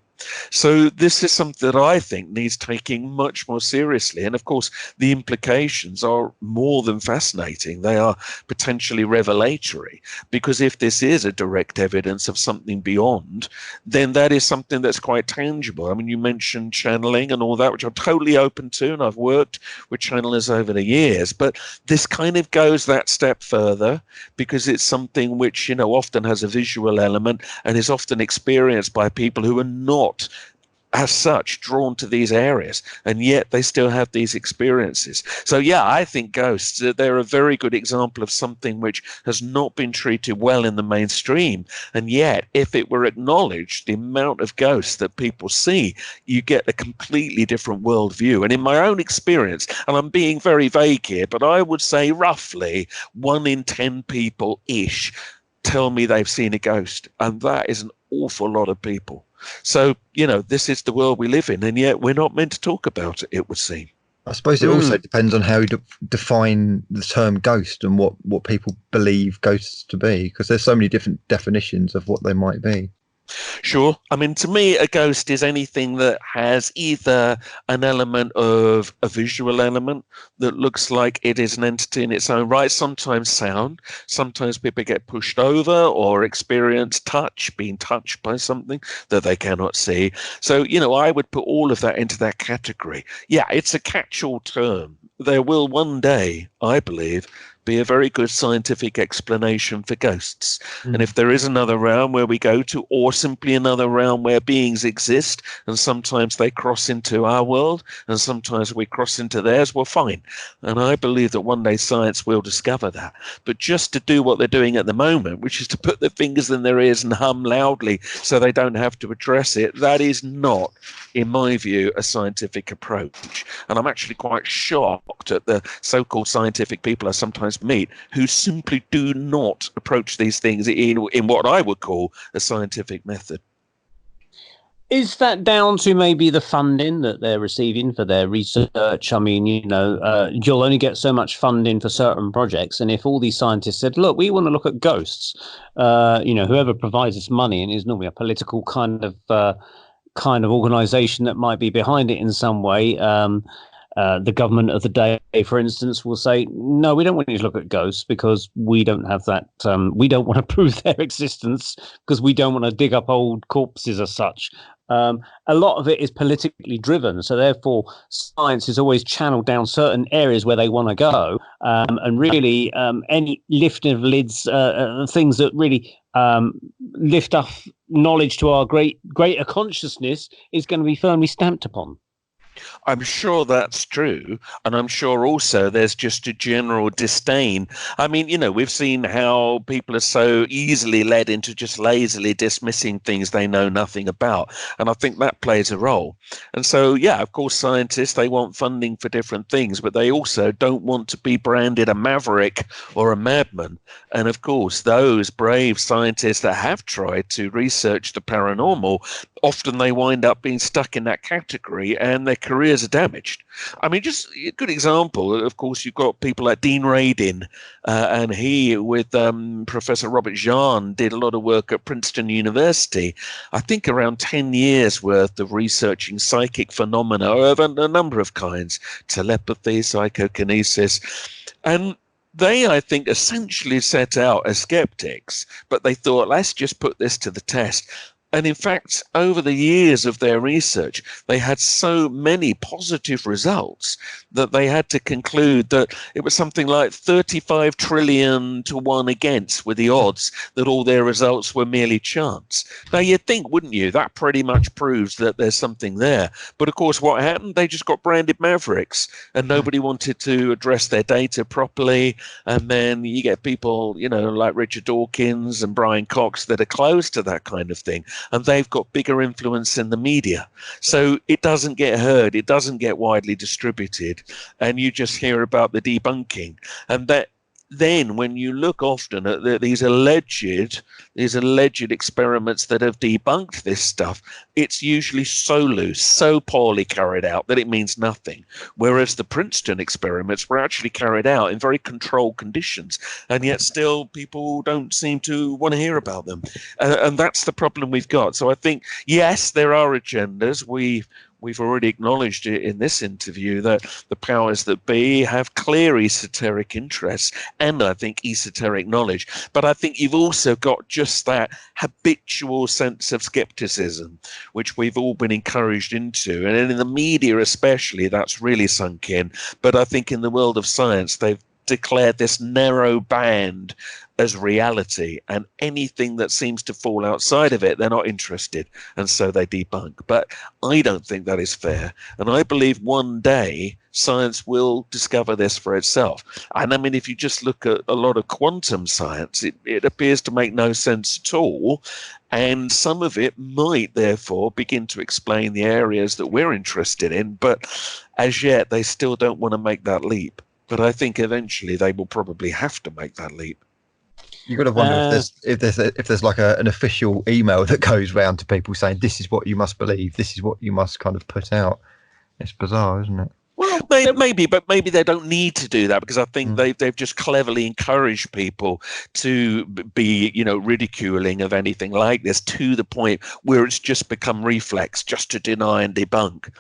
So this is something that I think needs taking much more seriously. And of course, the implications are more than fascinating. They are potentially revelatory, because if this is a direct evidence of something beyond, then that is something that's quite tangible. I mean, you mentioned channeling and all that, which I'm totally open to, and I've worked with channelers over the years. But this kind of goes that step further, because it's something which, often has a visual element and is often experienced by people who are not as such drawn to these areas, and yet they still have these experiences. So yeah, I think ghosts, they're a very good example of something which has not been treated well in the mainstream, and yet if it were acknowledged, the amount of ghosts that people see, you get a completely different worldview. And in my own experience, and I'm being very vague here, but I would say roughly 1 in 10 people ish tell me they've seen a ghost, and that is an awful lot of people. So, this is the world we live in, and yet we're not meant to talk about it would seem. I suppose it also depends on how you define the term ghost and what people believe ghosts to be, because there's so many different definitions of what they might be. Sure. I mean, to me, a ghost is anything that has either an element of a visual element that looks like it is an entity in its own right, sometimes sound, sometimes people get pushed over or experience touch, being touched by something that they cannot see. So, I would put all of that into that category. Yeah, it's a catch-all term. There will one day, I believe, be a very good scientific explanation for ghosts. And if there is another realm where we go to, or simply another realm where beings exist, and sometimes they cross into our world and sometimes we cross into theirs, well, fine. And I believe that one day science will discover that. But just to do what they're doing at the moment, which is to put their fingers in their ears and hum loudly so they don't have to address it, that is not, in my view, a scientific approach. And I'm actually quite shocked at the so-called scientific people I sometimes meet who simply do not approach these things in what I would call a scientific method. Is that down to maybe the funding that they're receiving for their research? I mean, you'll only get so much funding for certain projects. And if all these scientists said, look, we want to look at ghosts, whoever provides us money, and is normally a political kind of organization that might be behind it in some way, the government of the day, for instance, will say, no, we don't want you to look at ghosts because we don't have that. We don't want to prove their existence because we don't want to dig up old corpses as such. A lot of it is politically driven. So therefore, science is always channeled down certain areas where they want to go. And really, any lifting of lids, things that really lift up knowledge to our greater consciousness is going to be firmly stamped upon. I'm sure that's true. And I'm sure also there's just a general disdain. I mean, we've seen how people are so easily led into just lazily dismissing things they know nothing about. And I think that plays a role. And so, yeah, of course, scientists, they want funding for different things, but they also don't want to be branded a maverick or a madman. And of course, those brave scientists that have tried to research the paranormal, often they wind up being stuck in that category and their careers are damaged. I mean, just a good example, of course, you've got people like Dean Radin, and he, with Professor Robert Jahn, did a lot of work at Princeton University. I think around 10 years worth of researching psychic phenomena of a number of kinds, telepathy, psychokinesis. And they, I think, essentially set out as skeptics, but they thought, let's just put this to the test. And in fact, over the years of their research, they had so many positive results that they had to conclude that it was something like 35 trillion to 1 against with the odds that all their results were merely chance. Now, you'd think, wouldn't you, that pretty much proves that there's something there. But of course, what happened? They just got branded mavericks and nobody wanted to address their data properly. And then you get people, like Richard Dawkins and Brian Cox that are close to that kind of thing. And they've got bigger influence in the media. So it doesn't get heard. It doesn't get widely distributed. And you just hear about the debunking. And that then when you look often at these alleged experiments that have debunked this stuff, it's usually so loose, so poorly carried out that it means nothing. Whereas the Princeton experiments were actually carried out in very controlled conditions, and yet still people don't seem to want to hear about them. And that's the problem we've got. So I think, yes, there are agendas. We've already acknowledged it in this interview that the powers that be have clear esoteric interests and I think esoteric knowledge. But I think you've also got just that habitual sense of skepticism, which we've all been encouraged into. And in the media especially, that's really sunk in. But I think in the world of science, they've declared this narrow band as reality, and anything that seems to fall outside of it, they're not interested, and so they debunk. But I don't think that is fair, and I believe one day science will discover this for itself. And I mean, if you just look at a lot of quantum science, it appears to make no sense at all, and some of it might therefore begin to explain the areas that we're interested in, but as yet they still don't want to make that leap. But I think eventually they will probably have to make that leap. You've got to wonder if there's like an official email that goes round to people saying this is what you must believe, this is what you must kind of put out. It's bizarre, isn't it? Well, maybe, but maybe they don't need to do that, because I think they've just cleverly encouraged people to be, ridiculing of anything like this to the point where it's just become reflex, just to deny and debunk.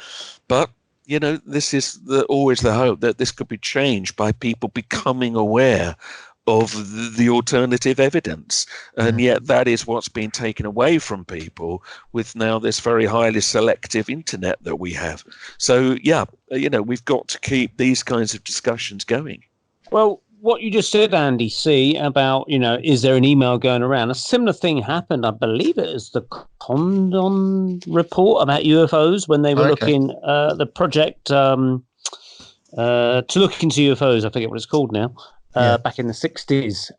But this is always the hope that this could be changed by people becoming aware of the alternative evidence. And yet that is what's been taken away from people with now this very highly selective internet that we have. So, we've got to keep these kinds of discussions going. Well, what you just said, Andy, about, is there an email going around? A similar thing happened, I believe it was the Condon report about UFOs when they were looking, the project to look into UFOs, I forget what it's called now. Back in the 60s.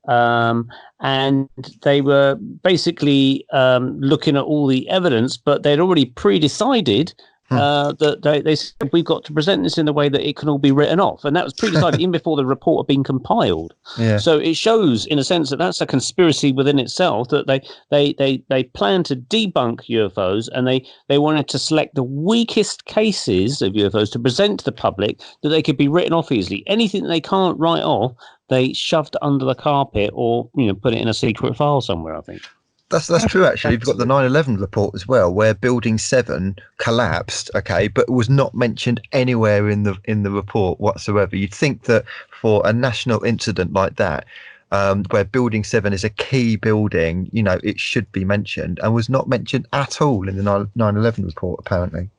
And they were basically looking at all the evidence, but they'd already pre-decided that they said, we've got to present this in a way that it can all be written off. And that was pre-decided even before the report had been compiled. Yeah. So it shows, in a sense, that that's a conspiracy within itself, that they plan to debunk UFOs, and they wanted to select the weakest cases of UFOs to present to the public that they could be written off easily. Anything that they can't write off, they shoved under the carpet or put it in a secret file somewhere, I think. That's true, actually. You've got the 9/11 report as well, where Building 7 collapsed, but was not mentioned anywhere in the report whatsoever. You'd think that for a national incident like that, where Building 7 is a key building, it should be mentioned, and was not mentioned at all in the 9/11 report, apparently.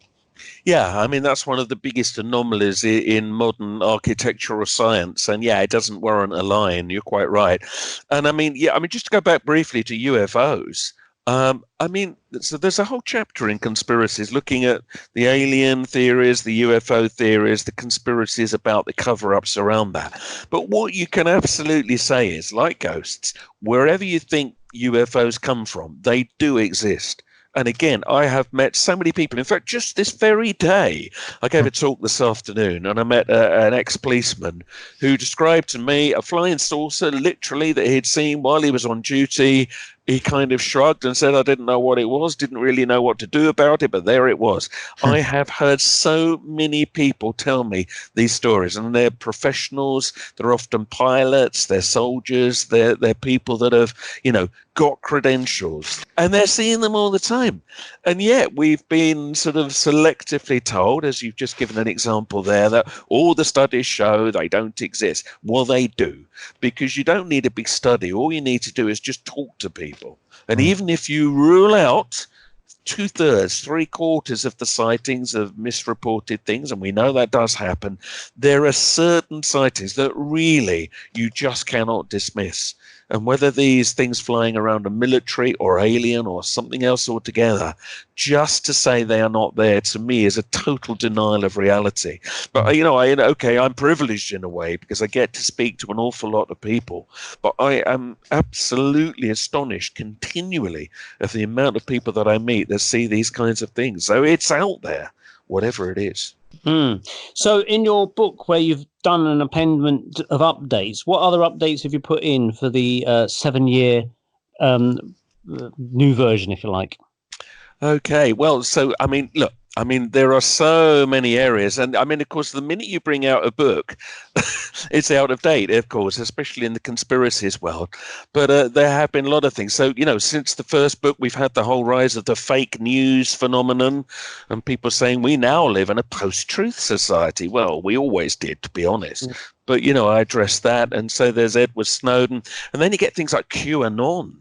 Yeah, I mean, that's one of the biggest anomalies in modern architectural science. And it doesn't warrant a line. You're quite right. And just to go back briefly to UFOs, so there's a whole chapter in Conspiracies looking at the alien theories, the UFO theories, the conspiracies about the cover-ups around that. But what you can absolutely say is, like ghosts, wherever you think UFOs come from, they do exist. And again, I have met so many people. In fact, just this very day, I gave a talk this afternoon, and I met an ex-policeman who described to me a flying saucer, literally, that he'd seen while he was on duty. He kind of shrugged and said, I didn't know what it was, didn't really know what to do about it, but there it was. I have heard so many people tell me these stories, and they're professionals, they're often pilots, they're soldiers, they're people that have, got credentials, and they're seeing them all the time. And yet we've been sort of selectively told, as you've just given an example there, that all the studies show they don't exist. Well, they do, because you don't need a big study. All you need to do is just talk to people. And even if you rule out 2/3, 3/4 of the sightings of misreported things, and we know that does happen, there are certain sightings that really you just cannot dismiss. And whether these things flying around are military or alien or something else altogether, just to say they are not there, to me, is a total denial of reality. But, I'm privileged in a way because I get to speak to an awful lot of people. But I am absolutely astonished continually at the amount of people that I meet that see these kinds of things. So it's out there. whatever it is. So in your book, where you've done an appendment of updates, what other updates have you put in for the 7-year new version, if you like? Okay, well, so I mean, look, I mean, there are so many areas, and I mean, of course, the minute you bring out a book, it's out of date, of course, especially in the conspiracies world. But there have been a lot of things. So, since the first book, we've had the whole rise of the fake news phenomenon, and people saying we now live in a post-truth society. Well, we always did, to be honest. But I addressed that, and so there's Edward Snowden, and then you get things like QAnon.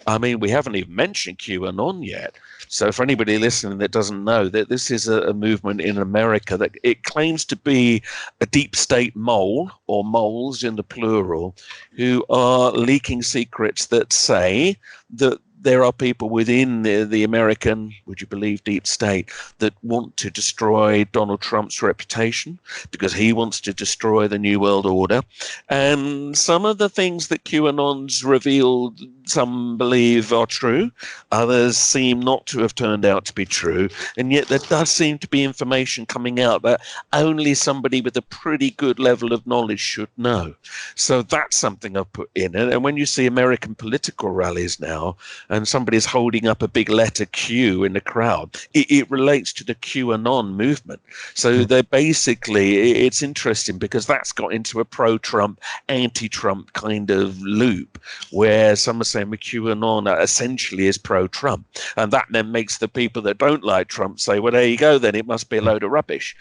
I mean, we haven't even mentioned QAnon yet. So for anybody listening that doesn't know, that this is a movement in America that it claims to be a deep state mole, or moles in the plural, who are leaking secrets that say that there are people within the American, would you believe, deep state that want to destroy Donald Trump's reputation because he wants to destroy the New World Order. And some of the things that QAnon's revealed, some believe are true. Others seem not to have turned out to be true. And yet there does seem to be information coming out that only somebody with a pretty good level of knowledge should know. So that's something I've put in. And when you see American political rallies now, and somebody's holding up a big letter Q in the crowd, it relates to the QAnon movement. So they're basically, it's interesting because that's got into a pro-Trump, anti-Trump kind of loop where some are saying QAnon essentially is pro-Trump. And that then makes the people that don't like Trump say, well, there you go, then it must be a load of rubbish.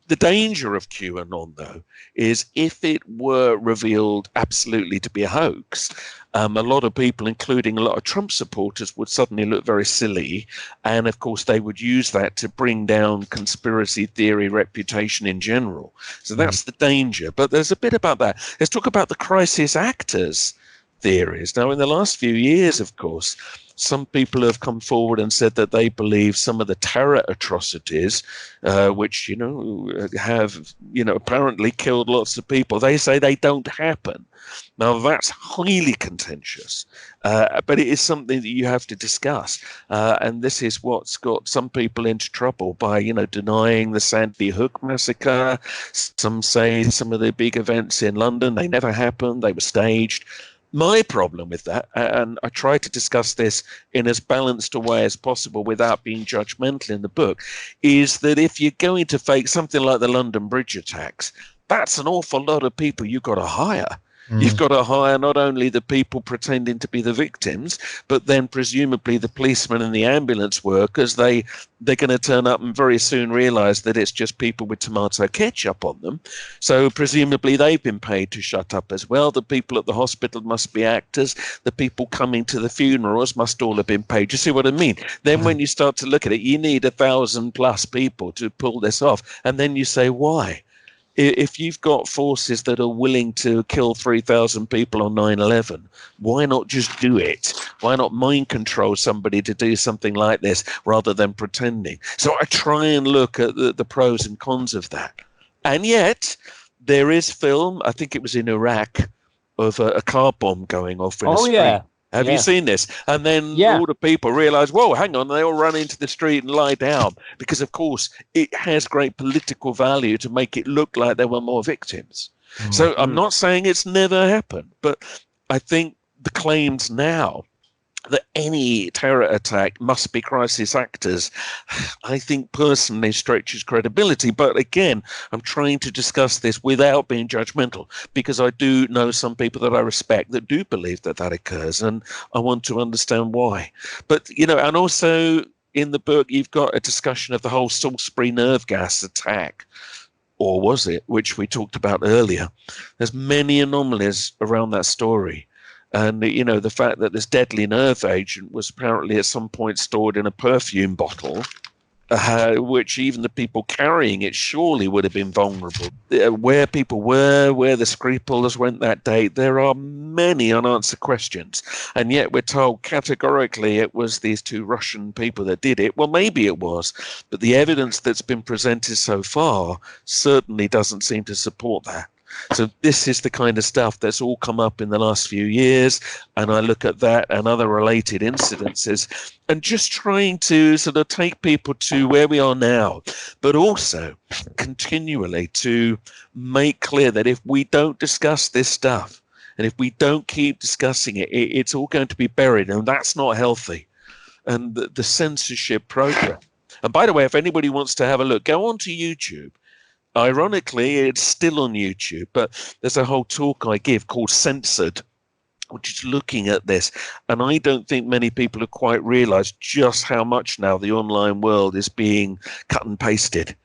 The danger of QAnon, though, is if it were revealed absolutely to be a hoax, a lot of people, including a lot of Trump supporters, would suddenly look very silly. And, of course, they would use that to bring down conspiracy theory reputation in general. So that's the danger. But there's a bit about that. Let's talk about the crisis actors theories. Now, in the last few years, of course, some people have come forward and said that they believe some of the terror atrocities, which, have, apparently killed lots of people, they say they don't happen. Now, that's highly contentious, but it is something that you have to discuss. And this is what's got some people into trouble by, denying the Sandy Hook massacre. Some say some of the big events in London, they never happened, they were staged. My problem with that, and I try to discuss this in as balanced a way as possible without being judgmental in the book, is that if you're going to fake something like the London Bridge attacks, that's an awful lot of people you've got to hire. You've got to hire not only the people pretending to be the victims, but then presumably the policemen and the ambulance workers. They're going to turn up and very soon realize that it's just people with tomato ketchup on them. So presumably they've been paid to shut up as well. The people at the hospital must be actors. The people coming to the funerals must all have been paid. You see what I mean? Then when you start to look at it, you need 1,000+ people to pull this off. And then you say, why? If you've got forces that are willing to kill 3,000 people on 9/11, why not just do it? Why not mind control somebody to do something like this rather than pretending? So I try and look at the pros and cons of that. And yet there is film, I think it was in Iraq, of a car bomb going off in a street. Yeah. Have you seen this? And then all the people realize, whoa, hang on, they all run into the street and lie down because, of course, it has great political value to make it look like there were more victims. So I'm not saying it's never happened, but I think the claims now that any terror attack must be crisis actors, I think personally stretches credibility. But again, I'm trying to discuss this without being judgmental, because I do know some people that I respect that do believe that occurs, and I want to understand why. But, and also in the book, you've got a discussion of the whole Salisbury nerve gas attack. Or was it, which we talked about earlier? There's many anomalies around that story. And, the fact that this deadly nerve agent was apparently at some point stored in a perfume bottle, which even the people carrying it surely would have been vulnerable. Where people were, where the Skripals went that day, there are many unanswered questions. And yet we're told categorically it was these 2 Russian people that did it. Well, maybe it was, but the evidence that's been presented so far certainly doesn't seem to support that. So this is the kind of stuff that's all come up in the last few years, and I look at that and other related incidences and just trying to sort of take people to where we are now, but also continually to make clear that if we don't discuss this stuff and if we don't keep discussing it, it's all going to be buried, and that's not healthy. And the censorship program. And by the way, if anybody wants to have a look, go onto YouTube. Ironically, it's still on YouTube, but there's a whole talk I give called Censored, which is looking at this. And I don't think many people have quite realized just how much now the online world is being cut and pasted.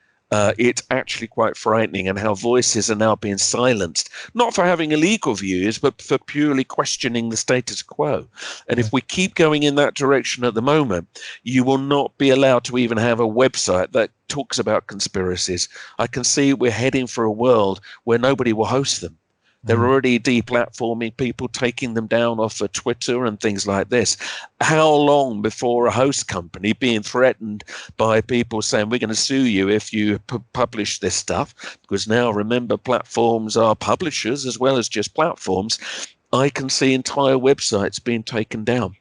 It's actually quite frightening, and how voices are now being silenced, not for having illegal views, but for purely questioning the status quo. And if we keep going in that direction at the moment, you will not be allowed to even have a website that talks about conspiracies. I can see we're heading for a world where nobody will host them. They're already deplatforming people, taking them down off of Twitter and things like this. How long before a host company being threatened by people saying, we're going to sue you if you publish this stuff? Because now, remember, platforms are publishers as well as just platforms. I can see entire websites being taken down.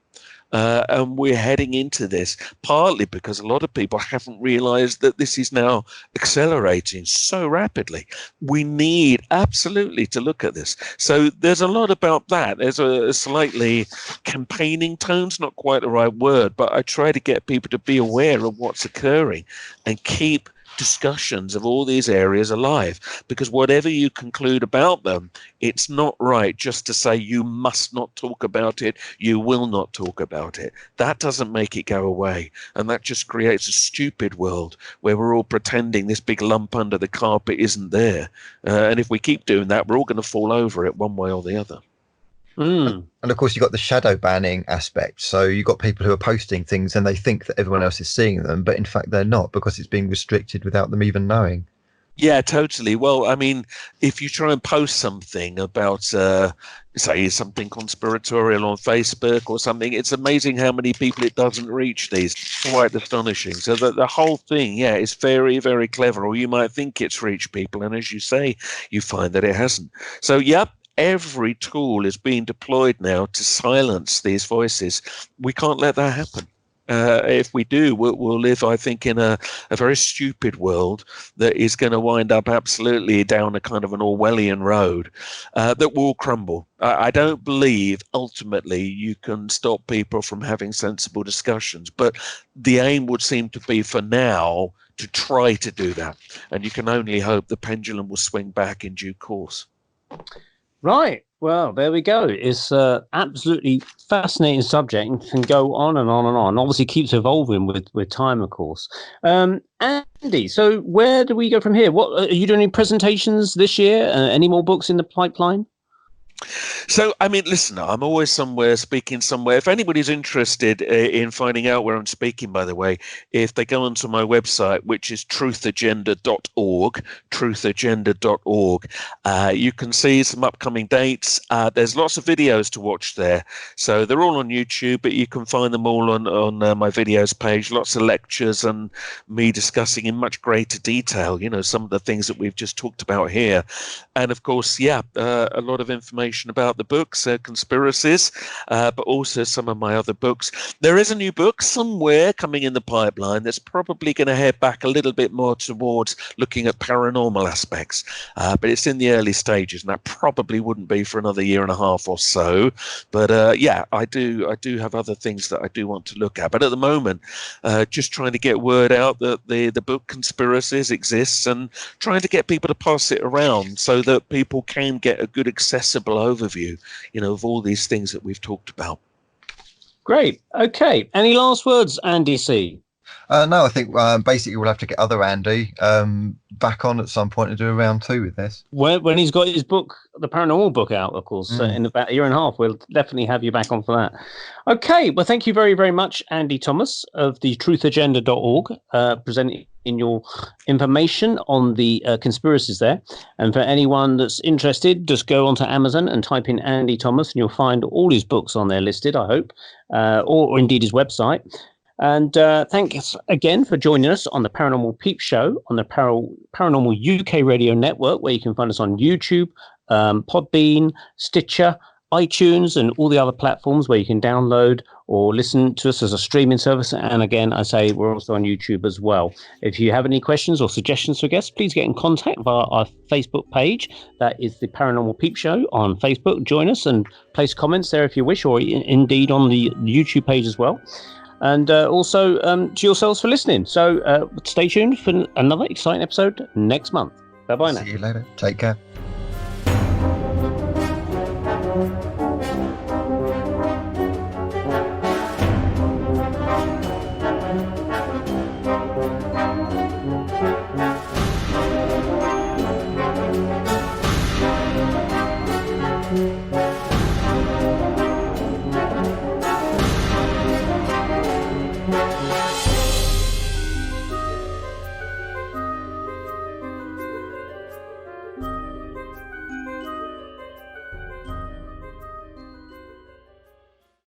And we're heading into this partly because a lot of people haven't realized that this is now accelerating so rapidly. We need absolutely to look at this. So there's a lot about that. There's a slightly campaigning tone's not quite the right word, but I try to get people to be aware of what's occurring and keep discussions of all these areas alive, because whatever you conclude about them, it's not right just to say you must not talk about it, you will not talk about it. That doesn't make it go away, and that just creates a stupid world where we're all pretending this big lump under the carpet isn't there, and if we keep doing that, we're all going to fall over it one way or the other. And of course, you've got the shadow banning aspect. So you've got people who are posting things and they think that everyone else is seeing them, but in fact they're not, because it's being restricted without them even knowing. Yeah, totally. Well, I mean, if you try and post something about, say, something conspiratorial on Facebook or something, it's amazing how many people it doesn't reach these. Quite astonishing. So the whole thing, yeah, is very, very clever. Or you might think it's reached people, and as you say, you find that it hasn't. So, yep. Every tool is being deployed now to silence these voices. We can't let that happen. If we do, we'll live, I think, in a very stupid world that is going to wind up absolutely down a kind of an Orwellian road that will crumble. I don't believe ultimately you can stop people from having sensible discussions, but the aim would seem to be for now to try to do that. And you can only hope the pendulum will swing back in due course. Right. Well, there we go. It's absolutely fascinating subject and can go on and on and on. Obviously keeps evolving with time, of course. Andy, so where do we go from here? What are you doing any presentations this year? Any more books in the pipeline? So, I mean, listen, I'm always somewhere, speaking somewhere. If anybody's interested in finding out where I'm speaking, by the way, if they go onto my website, which is truthagenda.org, you can see some upcoming dates. There's lots of videos to watch there. So they're all on YouTube, but you can find them all on my videos page. Lots of lectures and me discussing in much greater detail, some of the things that we've just talked about here. And of course, a lot of information about the books, Conspiracies, but also some of my other books. There is a new book somewhere coming in the pipeline that's probably going to head back a little bit more towards looking at paranormal aspects, but it's in the early stages, and that probably wouldn't be for another year and a half or so. But I do have other things that I do want to look at. But at the moment, just trying to get word out that the book Conspiracies exists, and trying to get people to pass it around so that people can get a good accessible overview, of all these things that we've talked about. Great. Okay. Any last words, Andy C? No, I think basically we'll have to get other Andy back on at some point to do a round 2 with this. When he's got his book, the paranormal book out, of course, in about a year and a half, we'll definitely have you back on for that. Okay. Well, thank you very, very much, Andy Thomas of the truthagenda.org, presenting your information on the conspiracies there. And for anyone that's interested, just go onto Amazon and type in Andy Thomas, and you'll find all his books on there listed, I hope, or indeed his website. And thanks again for joining us on the Paranormal Peep Show on the Paranormal UK Radio Network, where you can find us on YouTube, Podbean, Stitcher, iTunes, and all the other platforms where you can download or listen to us as a streaming service. And again, I say we're also on YouTube as well. If you have any questions or suggestions for guests, please get in contact via our Facebook page. That is the Paranormal Peep Show on Facebook. Join us and place comments there if you wish, or indeed on the YouTube page as well. And also to yourselves for listening. So stay tuned for another exciting episode next month. Bye-bye now. See you later. Take care.